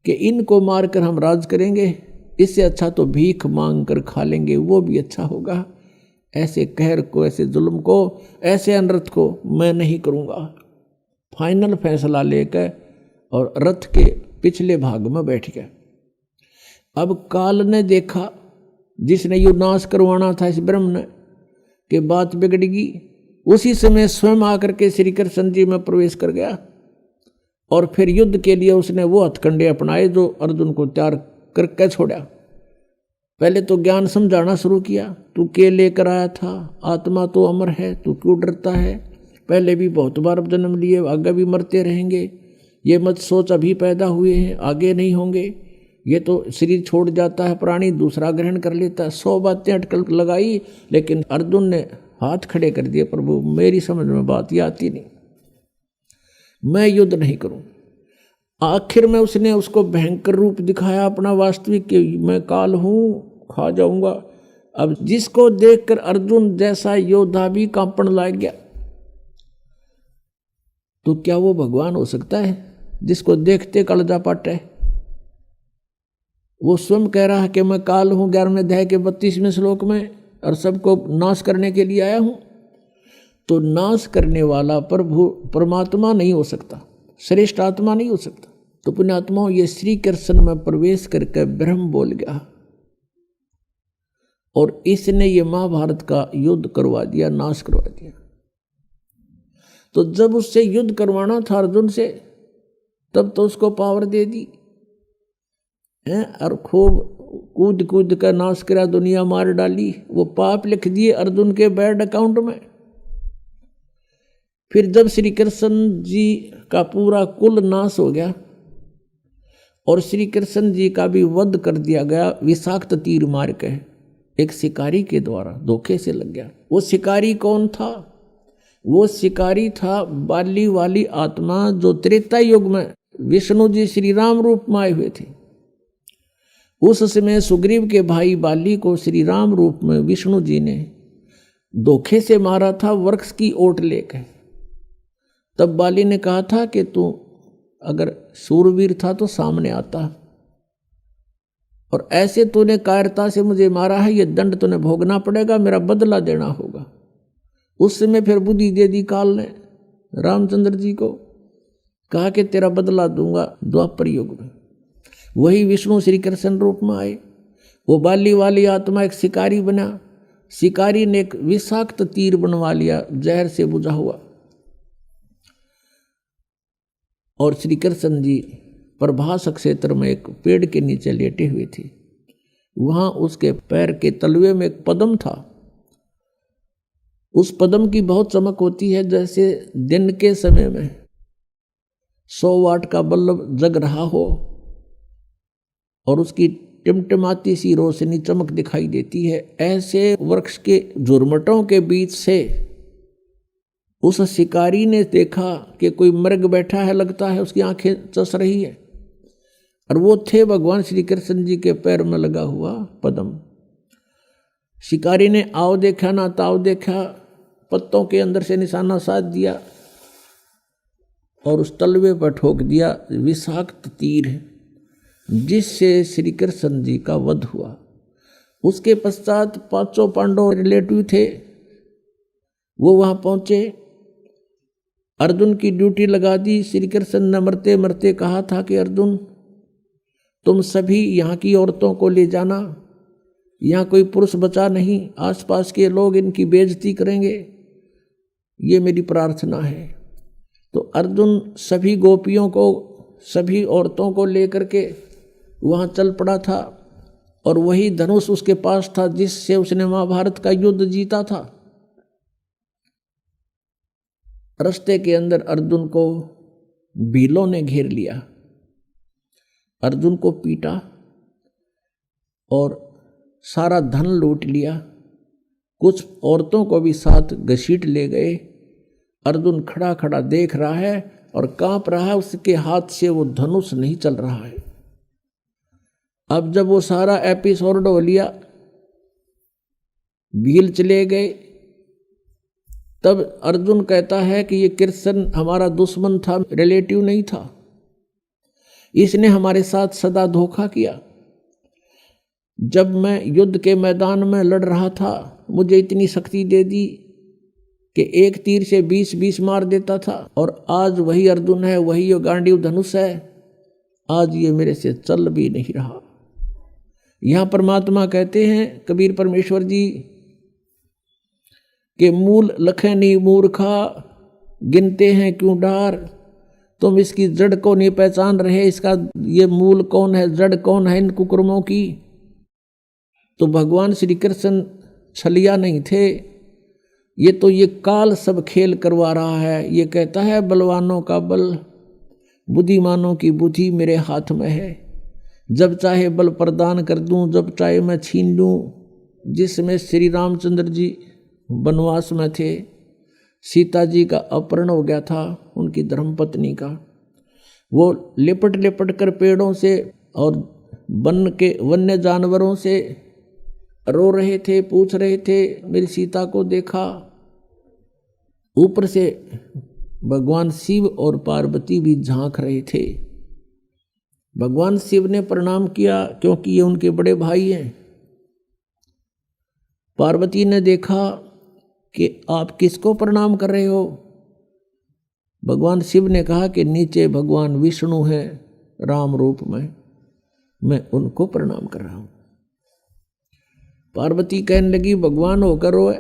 कि इनको मारकर हम राज करेंगे, इससे अच्छा तो भीख मांग कर खा लेंगे, वो भी अच्छा होगा। ऐसे कहर को, ऐसे जुल्म को, ऐसे अनर्थ को मैं नहीं करूँगा। फाइनल फैसला लेकर और रथ के पिछले भाग में बैठ गया। अब काल ने देखा, जिसने युद्ध नाश करवाना था इस ब्रह्म ने, कि बात बिगड़ेगी, उसी समय स्वयं आकर के श्री कृष्ण जी में प्रवेश कर गया। और फिर युद्ध के लिए उसने वो हथकंडे अपनाए जो अर्जुन को तैयार करके छोड़ा। पहले तो ज्ञान समझाना शुरू किया, तू के लेकर आया था, आत्मा तो अमर है, तू क्यों डरता है, पहले भी बहुत बार जन्म लिए, आगे भी मरते रहेंगे, ये मत सोच अभी पैदा हुए हैं आगे नहीं होंगे, ये तो शरीर छोड़ जाता है प्राणी, दूसरा ग्रहण कर लेता है। 100 बातें अटकल लगाई, लेकिन अर्जुन ने हाथ खड़े कर दिए, प्रभु मेरी समझ में बात ये आती नहीं, मैं युद्ध नहीं करूं। आखिर में उसने उसको भयंकर रूप दिखाया अपना वास्तविक कि मैं काल हूं, खा जाऊंगा। अब जिसको देखकर अर्जुन जैसा योद्धा भी कांपण लग गया, तो क्या वो भगवान हो सकता है जिसको देखते कलजा पाटे? वो स्वयं कह रहा है कि मैं काल हूं 11वें अध्याय के 32वें श्लोक में, और सबको नाश करने के लिए आया हूं। तो नाश करने वाला प्रभु परमात्मा नहीं हो सकता, श्रेष्ठ आत्मा नहीं हो सकता। तो पुण्यात्माओं, ये श्री कृष्ण में प्रवेश करके ब्रह्म बोल गया और इसने ये महाभारत का युद्ध करवा दिया, नाश करवा दिया। तो जब उससे युद्ध करवाना था अर्जुन से, तब तो उसको पावर दे दी और खूब कूद कूद कर नाश करा, दुनिया मार डाली। वो पाप लिख दिए अर्जुन के बैड अकाउंट में। फिर जब श्री कृष्ण जी का पूरा कुल नाश हो गया और श्री कृष्ण जी का भी वध कर दिया गया विषाक्त तीर मार के, एक शिकारी के द्वारा धोखे से लग गया। वो शिकारी कौन था? वो शिकारी था बाली वाली आत्मा, जो त्रेता युग में विष्णु जी श्री राम रूप में आए हुए थे। उस समय सुग्रीव के भाई बाली को श्री राम रूप में विष्णु जी ने धोखे से मारा था, वृक्ष की ओट लेकर। तब बाली ने कहा था कि तू अगर सूरवीर था तो सामने आता, और ऐसे तूने कायरता से मुझे मारा है, ये दंड तूने भोगना पड़ेगा, मेरा बदला देना होगा। उस समय फिर बुद्धि दे दी काल ने रामचंद्र जी को, कहा कि तेरा बदला दूंगा द्वापर युग में। वही विष्णु श्री कृष्ण रूप में आए। वो बाली वाली आत्मा एक शिकारी बना। शिकारी ने एक विषाक्त तीर बनवा लिया जहर से बुझा हुआ, और श्री कृष्ण जी प्रभास क्षेत्र में एक पेड़ के नीचे लेटे हुए थे। वहां उसके पैर के तलवे में एक पद्म था। उस पद्म की बहुत चमक होती है, जैसे दिन के समय में 100 वाट का बल्ब जग रहा हो और उसकी टिमटिमाती सी रोशनी चमक दिखाई देती है। ऐसे वृक्ष के झुरमटों के बीच से उस शिकारी ने देखा कि कोई मृग बैठा है, लगता है उसकी आंखें चस रही है, और वो थे भगवान श्री कृष्ण जी के पैर में लगा हुआ पद्म। शिकारी ने आओ देखा ना ताव देखा, पत्तों के अंदर से निशाना साध दिया और उस तलवे पर ठोक दिया विषाक्त तीर, जिससे श्री कृष्ण जी का वध हुआ। उसके पश्चात 5 पांडव रिलेटिव थे, वो वहां पहुंचे, अर्जुन की ड्यूटी लगा दी। श्री कृष्ण ने मरते मरते कहा था कि अर्जुन तुम सभी यहाँ की औरतों को ले जाना, यहाँ कोई पुरुष बचा नहीं, आसपास के लोग इनकी बेइज्जती करेंगे, ये मेरी प्रार्थना है। तो अर्जुन सभी गोपियों को, सभी औरतों को लेकर के वहाँ चल पड़ा था, और वही धनुष उसके पास था जिससे उसने महाभारत का युद्ध जीता था। रास्ते के अंदर अर्जुन को भीलों ने घेर लिया, अर्जुन को पीटा और सारा धन लूट लिया, कुछ औरतों को भी साथ घसीट ले गए। अर्जुन खड़ा खड़ा देख रहा है और कांप रहा है, उसके हाथ से वो धनुष नहीं चल रहा है। अब जब वो सारा एपिसोड हो लिया, भील चले गए, तब अर्जुन कहता है कि ये कृष्ण हमारा दुश्मन था, रिलेटिव नहीं था, इसने हमारे साथ सदा धोखा किया। जब मैं युद्ध के मैदान में लड़ रहा था, मुझे इतनी शक्ति दे दी कि एक तीर से 20-20 मार देता था, और आज वही अर्जुन है, वही यो गांडीव धनुष है, आज ये मेरे से चल भी नहीं रहा। यहाँ परमात्मा कहते हैं, कबीर परमेश्वर जी, कि मूल लखनी मूर्खा गिनते हैं क्यों डार, तुम इसकी जड़ को नहीं पहचान रहे, इसका ये मूल कौन है, जड़ कौन है इन कुकर्मों की। तो भगवान श्री कृष्ण छलिया नहीं थे, ये तो ये काल सब खेल करवा रहा है। ये कहता है बलवानों का बल, बुद्धिमानों की बुद्धि मेरे हाथ में है, जब चाहे बल प्रदान कर दूं, जब चाहे मैं छीन लूं। जिसमें श्री रामचंद्र जी वनवास में थे, सीता जी का अपहरण हो गया था, उनकी धर्मपत्नी का, वो लिपट लिपट कर पेड़ों से और वन्य जानवरों से रो रहे थे, पूछ रहे थे। मेरी सीता को देखा। ऊपर से भगवान शिव और पार्वती भी झांक रहे थे। भगवान शिव ने प्रणाम किया क्योंकि ये उनके बड़े भाई हैं। पार्वती ने देखा कि आप किसको प्रणाम कर रहे हो। भगवान शिव ने कहा कि नीचे भगवान विष्णु हैं राम रूप में, मैं उनको प्रणाम कर रहा हूं। पार्वती कहने लगी भगवान होकर रोए,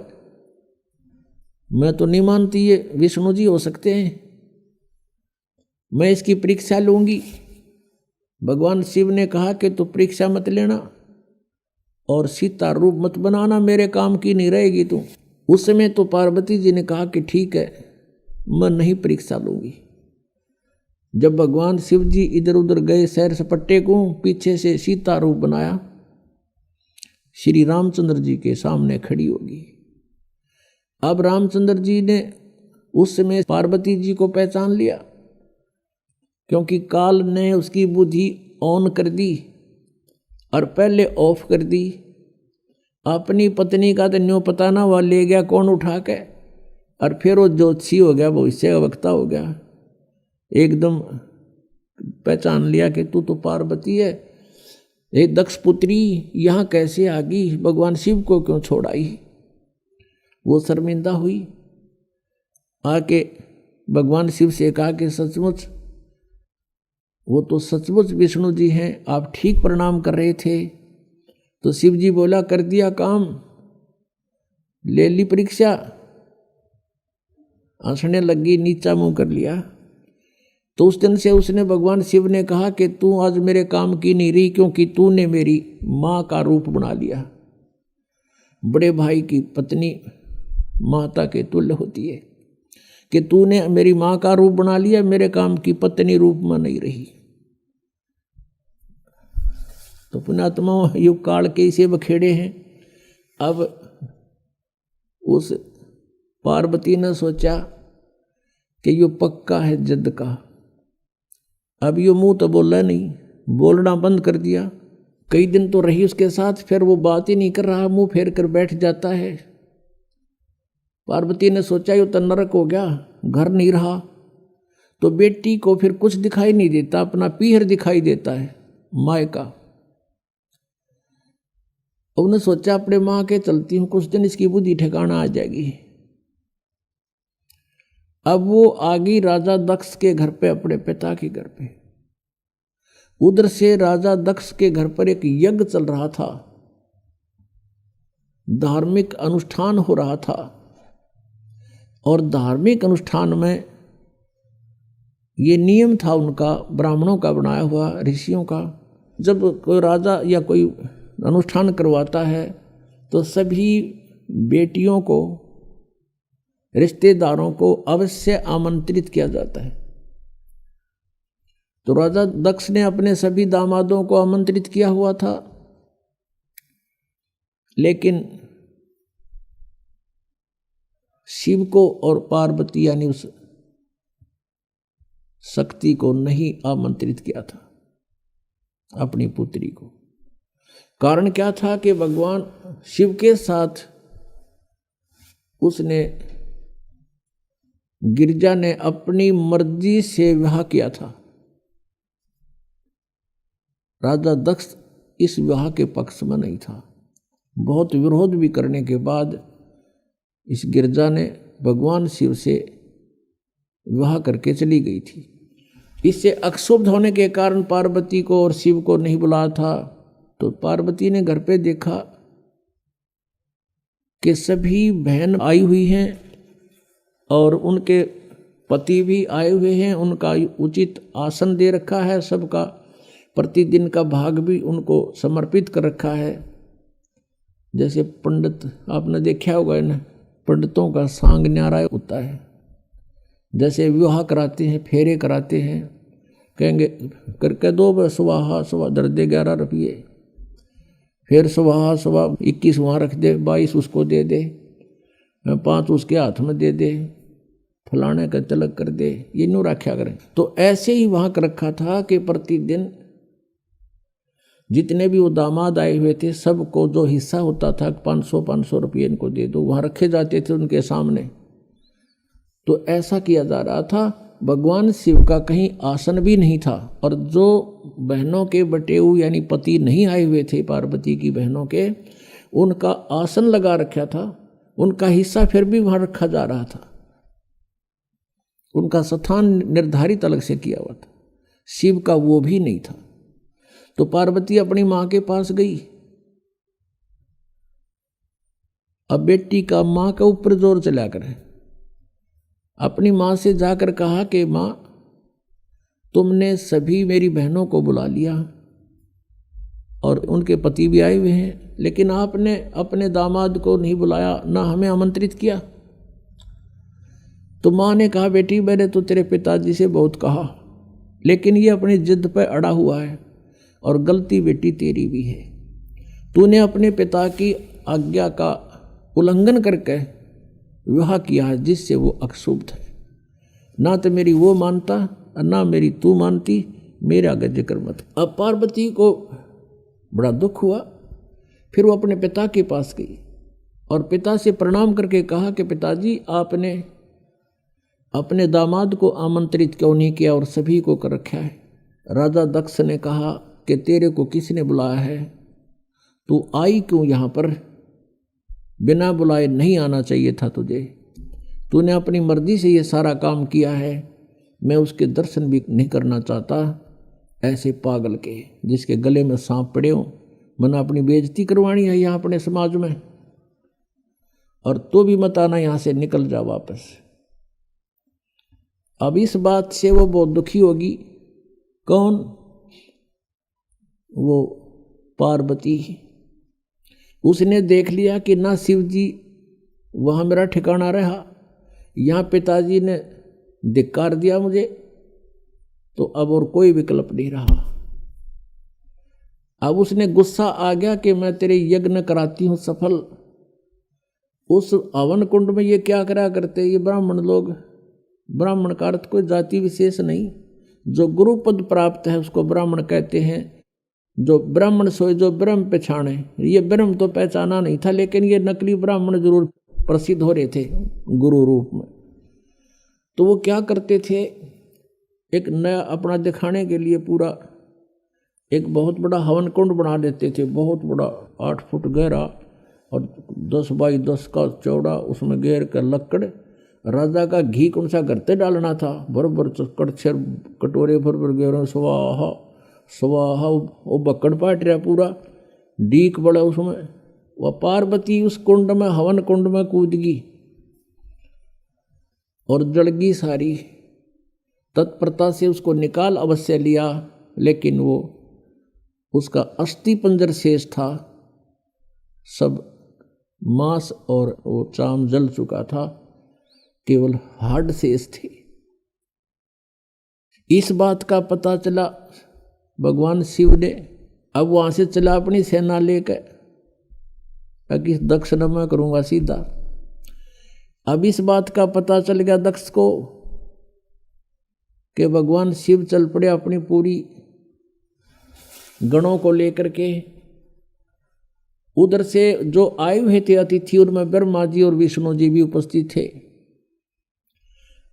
मैं तो नहीं मानती ये विष्णु जी हो सकते हैं, मैं इसकी परीक्षा लूंगी। भगवान शिव ने कहा कि तू परीक्षा मत लेना और सीता रूप मत बनाना, मेरे काम की नहीं रहेगी तू। उस समय तो पार्वती जी ने कहा कि ठीक है, मैं नहीं परीक्षा लूंगी। जब भगवान शिव जी इधर उधर गए सैर सपट्टे को, पीछे से सीता रूप बनाया, श्री रामचंद्र जी के सामने खड़ी होगी। अब रामचंद्र जी ने उस समय पार्वती जी को पहचान लिया, क्योंकि काल ने उसकी बुद्धि ऑन कर दी और पहले ऑफ कर दी। अपनी पत्नी का तो न्यों पता ना वह ले गया कौन उठा के, और फिर वो ज्योतिषी हो गया, भविष्य का वक्ता हो गया। एकदम पहचान लिया कि तू तो पार्वती है। एक दक्ष पुत्री यहाँ कैसे आ गई, भगवान शिव को क्यों छोड़ाई। वो शर्मिंदा हुई, आके भगवान शिव से कहा कि सचमुच वो तो सचमुच विष्णु जी हैं, आप ठीक प्रणाम कर रहे थे। तो शिव जी बोला कर दिया काम, ले ली परीक्षा। हंसने लगी, नीचा मुंह कर लिया। तो उस दिन से उसने भगवान शिव ने कहा कि तू आज मेरे काम की नहीं रही, क्योंकि तूने मेरी माँ का रूप बना लिया। बड़े भाई की पत्नी माता के तुल्य होती है कि तूने मेरी माँ का रूप बना लिया, मेरे काम की पत्नी रूप में नहीं रही। तो पुण्यात्मा युग काल के इसे बखेड़े हैं। अब उस पार्वती ने सोचा कि यो पक्का है जद का। अब यो मुंह तो बोला नहीं, बोलना बंद कर दिया। कई दिन तो रही उसके साथ, फिर वो बात ही नहीं कर रहा, मुंह फेर कर बैठ जाता है। पार्वती ने सोचा यो तो नरक हो गया, घर नहीं रहा। तो बेटी को फिर कुछ दिखाई नहीं देता, अपना पीहर दिखाई देता है माय का। उन्होंने सोचा अपने माँ के चलती हूँ, कुछ दिन इसकी बुद्धि ठिकाना आ जाएगी। अब वो आ गई राजा दक्ष के घर पे, अपने पिता के घर पे। उधर से राजा दक्ष के घर पर एक यज्ञ चल रहा था, धार्मिक अनुष्ठान हो रहा था। और धार्मिक अनुष्ठान में ये नियम था उनका, ब्राह्मणों का बनाया हुआ, ऋषियों का। जब कोई राजा या कोई अनुष्ठान करवाता है तो सभी बेटियों को, रिश्तेदारों को अवश्य आमंत्रित किया जाता है। तो राजा दक्ष ने अपने सभी दामादों को आमंत्रित किया हुआ था, लेकिन शिव को और पार्वती यानी उस शक्ति को नहीं आमंत्रित किया था, अपनी पुत्री को। कारण क्या था कि भगवान शिव के साथ उसने, गिरजा ने अपनी मर्जी से विवाह किया था। राजा दक्ष इस विवाह के पक्ष में नहीं था। बहुत विरोध भी करने के बाद इस गिरजा ने भगवान शिव से विवाह करके चली गई थी। इससे अक्षुब्ध होने के कारण पार्वती को और शिव को नहीं बुलाया था। तो पार्वती ने घर पे देखा कि सभी बहन आई हुई हैं और उनके पति भी आए हुए हैं, उनका उचित आसन दे रखा है, सबका प्रतिदिन का भाग भी उनको समर्पित कर रखा है। जैसे पंडित आपने देखा होगा ना, पंडितों का सांग न्यारा होता है। जैसे विवाह कराते हैं, फेरे कराते हैं, कहेंगे करके दो सुबह सुबह दर दे 11 रुपये, फिर सुबह सुबह 21 वहाँ रख दे, 22 उसको दे दे, 5 उसके हाथ में दे दे, फलाने का तिलक कर दे, ये न्यू रखा करें। तो ऐसे ही वहां कर रखा था कि प्रतिदिन जितने भी वो दामाद आए हुए थे सबको जो हिस्सा होता था 500 रुपये इनको दे दो, वहां रखे जाते थे उनके सामने। तो ऐसा किया जा रहा था। भगवान शिव का कहीं आसन भी नहीं था, और जो बहनों के बटेऊ यानी पति नहीं आए हुए थे पार्वती की बहनों के, उनका आसन लगा रखा था, उनका हिस्सा फिर भी वहां रखा जा रहा था, उनका स्थान निर्धारित अलग से किया हुआ था। शिव का वो भी नहीं था। तो पार्वती अपनी मां के पास गई। अब बेटी का मां के ऊपर जोर चला करे, अपनी मां से जाकर कहा कि मां, तुमने सभी मेरी बहनों को बुला लिया और उनके पति भी आए हुए हैं, लेकिन आपने अपने दामाद को नहीं बुलाया, ना हमें आमंत्रित किया। तो मां ने कहा, बेटी मैंने तो तेरे पिताजी से बहुत कहा, लेकिन ये अपनी जिद पर अड़ा हुआ है और गलती बेटी तेरी भी है। तूने अपने पिता की आज्ञा का उल्लंघन करके विवाह किया है जिससे वो अक्षुब्ध है। ना तो मेरी वो मानता और ना मेरी तू मानती, मेरा आगे जिक्र मत। अब पार्वती को बड़ा दुख हुआ। फिर वो अपने पिता के पास गई और पिता से प्रणाम करके कहा कि पिताजी, आपने अपने दामाद को आमंत्रित क्यों नहीं किया और सभी को कर रखा है। राजा दक्ष ने कहा कि तेरे को किसने बुलाया है, तू आई क्यों यहाँ पर, बिना बुलाए नहीं आना चाहिए था तुझे, तूने अपनी मर्जी से ये सारा काम किया है, मैं उसके दर्शन भी नहीं करना चाहता। ऐसे पागल के जिसके गले में सांप पड़े हो, मना अपनी बेइज्जती करवानी है यहाँ अपने समाज में, और तो भी मत आना, यहाँ से निकल जा वापस। अब इस बात से वो बहुत दुखी होगी। कौन? वो पार्वती। उसने देख लिया कि ना शिव जी वहाँ मेरा ठिकाना रहा, यहाँ पिताजी ने धिक्कार दिया मुझे, तो अब और कोई विकल्प नहीं रहा। अब उसने गुस्सा आ गया कि मैं तेरे यज्ञ कराती हूँ सफल। उस हवन कुंड में ये क्या करा करते ये ब्राह्मण लोग। ब्राह्मण का अर्थ कोई जाति विशेष नहीं, जो गुरु पद प्राप्त है उसको ब्राह्मण कहते हैं। जो ब्राह्मण सोए जो ब्रह्म पहचाने, ये ब्रह्म तो पहचाना नहीं था, लेकिन ये नकली ब्राह्मण जरूर प्रसिद्ध हो रहे थे गुरु रूप में। तो वो क्या करते थे, एक नया अपना दिखाने के लिए पूरा एक बहुत बड़ा हवन कुंड बना देते थे, बहुत बड़ा 8 फुट गहरा और 10 बाई 10 का चौड़ा, उसमें घेर कर लक्कड़। राजा का घी कौन सा करते डालना था, भर कड़छर कटोरे भर गहरा, स्वाहा स्वाहा, वो बक्कड़ पाट रहा पूरा, डीक बड़ा उसमें। वह पार्वती उस कुंड में, हवन कुंड में कूद गई और जड़गी सारी। तत्परता से उसको निकाल अवश्य लिया, लेकिन वो उसका अस्थि पंजर शेष था, सब मांस और वो चाम जल चुका था, केवल हाड शेष थे। इस बात का पता चला भगवान शिव ने। अब वहां से चला अपनी सेना लेकर, ताकि दक्ष न मैं करूंगा सीधा। अब इस बात का पता चल गया दक्ष को कि भगवान शिव चल पड़े अपनी पूरी गणों को लेकर के। उधर से जो आए हुए थे अतिथि, उनमें ब्रह्मा जी और विष्णु जी भी उपस्थित थे।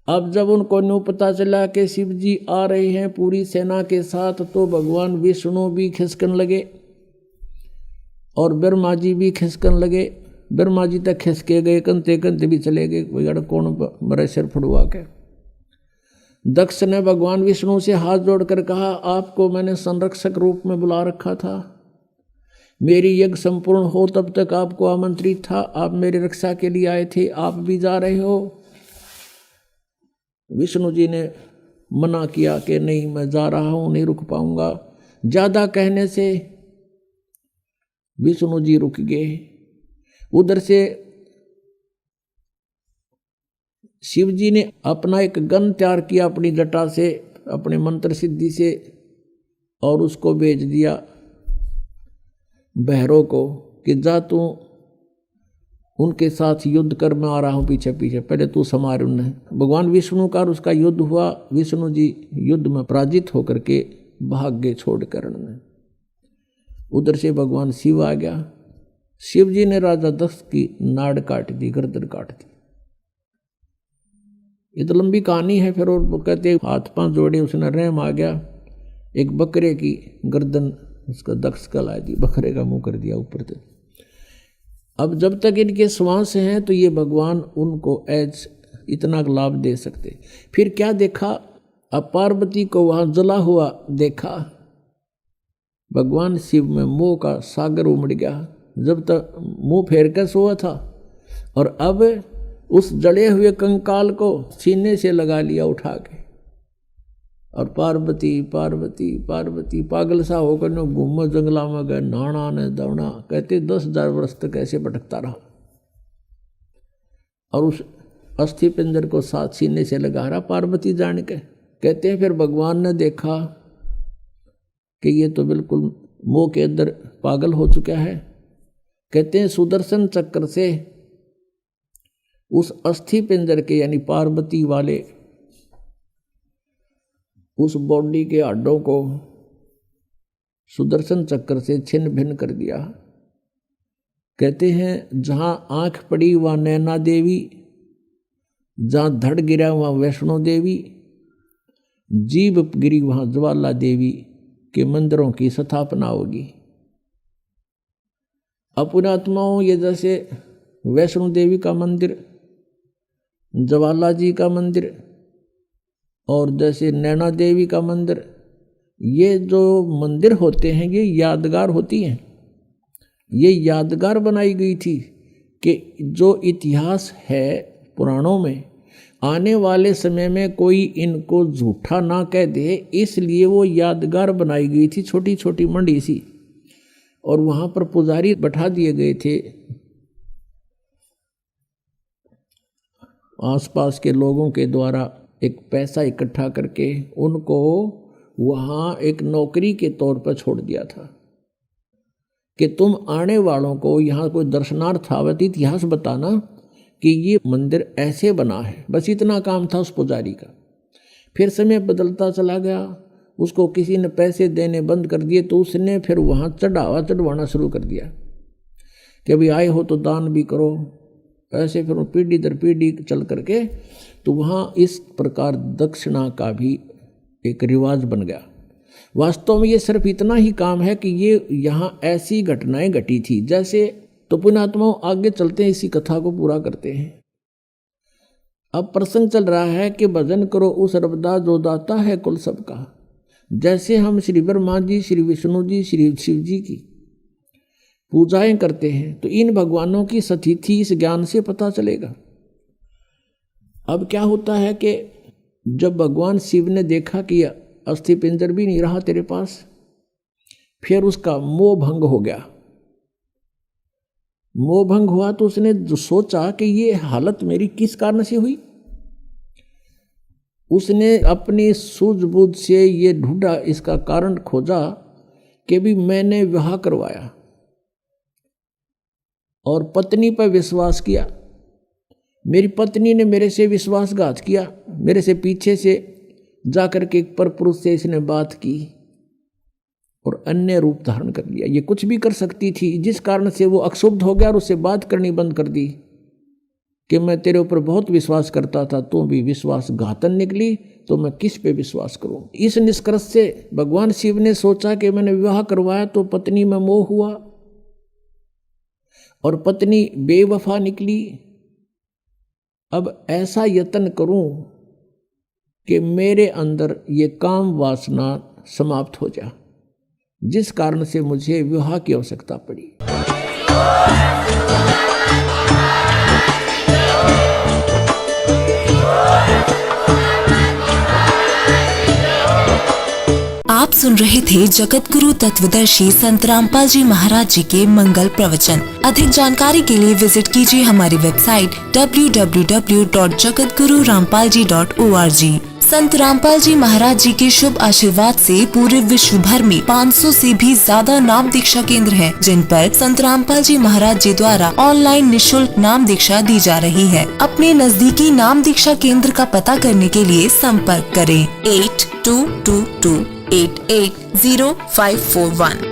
अब जब उनको न्यू पता चला कि शिव जी आ रहे हैं पूरी सेना के साथ, तो भगवान विष्णु भी खिसकन लगे और ब्रह्मा जी भी खिसकन लगे। ब्रह्मा जी तक खिसके गए, कंते कंते भी चले गए, भैया कौन मेरा सिर फुड़वा के। दक्ष ने भगवान विष्णु से हाथ जोड़कर कहा, आपको मैंने संरक्षक रूप में बुला रखा था, मेरी यज्ञ संपूर्ण हो तब तक आपको आमंत्रित था, आप मेरी रक्षा के लिए आए थे, आप भी जा रहे हो। विष्णु जी ने मना किया कि नहीं, मैं जा रहा हूं, नहीं रुक पाऊंगा। ज्यादा कहने से विष्णु जी रुक गए। उधर से शिव जी ने अपना एक गन तैयार किया अपनी जटा से, अपने मंत्र सिद्धि से, और उसको भेज दिया भैरव को कि जा तू उनके साथ युद्ध कर, मैं आ रहा हूँ पीछे पीछे, पहले तू संभाल उन्हें। भगवान विष्णु का और उसका युद्ध हुआ, विष्णु जी युद्ध में पराजित होकर के भाग गए छोड़ कर रण। उधर से भगवान शिव आ गया। शिव जी ने राजा दक्ष की नाड़ काट दी, गर्दन काट दी। ये तो लंबी कहानी है। फिर और वो कहते हाथ पांव जोड़े, उसने रहम आ गया, एक बकरे की गर्दन उसका दक्ष का ला दी, बकरे का मुंह कर दिया ऊपर से। अब जब तक इनके श्वास हैं तो ये भगवान उनको एज इतना लाभ दे सकते। फिर क्या देखा, अब पार्वती को वहां जला हुआ देखा। भगवान शिव में मोह का सागर उमड़ गया, जब तक मुंह फेर कर सोया था, और अब उस जड़े हुए कंकाल को सीने से लगा लिया उठा के, और पार्वती पार्वती पार्वती पागल सा होकर न घूमो जंगला में गए, नाना ने दौड़ा। कहते 10,000 वर्ष तक ऐसे भटकता रहा, और उस अस्थि पिंजर को साथ सीने से लगा रहा पार्वती जान के। कहते हैं फिर भगवान ने देखा कि ये तो बिल्कुल मोह के अंदर पागल हो चुका है। कहते हैं सुदर्शन चक्र से उस अस्थि पिंजर के यानी पार्वती वाले उस बॉडी के हड्डों को सुदर्शन चक्र से छिन्न भिन्न कर दिया। कहते हैं जहां आंख पड़ी वहां नैना देवी, जहां धड़ गिरा वहां वैष्णो देवी, जीभ गिरी वहां ज्वाला देवी के मंदिरों की स्थापना होगी। अपुणात्माओं ये जैसे वैष्णो देवी का मंदिर, ज्वाला जी का मंदिर और जैसे नैना देवी का मंदिर, ये जो मंदिर होते हैं ये यादगार होती हैं। ये यादगार बनाई गई थी कि जो इतिहास है पुराणों में, आने वाले समय में कोई इनको झूठा ना कह दे, इसलिए वो यादगार बनाई गई थी, छोटी छोटी मंडी सी। और वहाँ पर पुजारी बैठा दिए गए थे, आसपास के लोगों के द्वारा एक पैसा इकट्ठा करके उनको वहाँ एक नौकरी के तौर पर छोड़ दिया था कि तुम आने वालों को यहाँ कोई दर्शनार्थ आवे तो इतिहास बताना कि ये मंदिर ऐसे बना है। बस इतना काम था उस पुजारी का। फिर समय बदलता चला गया, उसको किसी ने पैसे देने बंद कर दिए, तो उसने फिर वहाँ चढ़वाना शुरू कर दिया कि अभी आए हो तो दान भी करो। ऐसे फिर पीढ़ी दर पीढ़ी चल करके तो वहाँ इस प्रकार दक्षिणा का भी एक रिवाज बन गया। वास्तव में ये सिर्फ इतना ही काम है कि ये यहाँ ऐसी घटनाएं घटी थी। जैसे तो पुण्यात्माओं आगे चलते हैं, इसी कथा को पूरा करते हैं। अब प्रसंग चल रहा है कि भजन करो उस रबदा जो दाता है कुल सबका। जैसे हम श्री ब्रह्मा जी, श्री विष्णु जी, श्री शिव जी की पूजाएं करते हैं, तो इन भगवानों की स्थिति इस ज्ञान से पता चलेगा। अब क्या होता है कि जब भगवान शिव ने देखा कि अस्थि पिंजर भी नहीं रहा तेरे पास, फिर उसका मोह भंग हो गया। मोह भंग हुआ तो उसने जो सोचा कि ये हालत मेरी किस कारण से हुई। उसने अपनी सूझबूझ से ये ढूंढा, इसका कारण खोजा कि भी मैंने विवाह करवाया और पत्नी पर विश्वास किया, मेरी पत्नी ने मेरे से विश्वासघात किया, मेरे से पीछे से जाकर के एक परपुरुष से इसने बात की और अन्य रूप धारण कर लिया। ये कुछ भी कर सकती थी, जिस कारण से वो अक्षुब्ध हो गया और उससे बात करनी बंद कर दी कि मैं तेरे ऊपर बहुत विश्वास करता था, तू भी विश्वासघातन निकली, तो मैं किस पे विश्वास करूं। इस निष्कर्ष से भगवान शिव ने सोचा कि मैंने विवाह करवाया तो पत्नी में मोह हुआ और पत्नी बेवफा निकली। अब ऐसा यत्न करूं कि मेरे अंदर ये काम वासना समाप्त हो जाए, जिस कारण से मुझे विवाह की आवश्यकता पड़ी। आप सुन रहे थे जगत गुरु तत्वदर्शी संत रामपाल जी महाराज जी के मंगल प्रवचन। अधिक जानकारी के लिए विजिट कीजिए हमारी वेबसाइट www.jagatgururampalji.org। संत रामपाल जी महाराज जी के शुभ आशीर्वाद से पूरे विश्व भर में 500 से भी ज्यादा नाम दीक्षा केंद्र हैं, जिन पर संत रामपाल जी महाराज जी द्वारा ऑनलाइन निशुल्क नाम दीक्षा दी जा रही है। अपने नजदीकी नाम दीक्षा केंद्र का पता करने के लिए संपर्क करें 8222880541।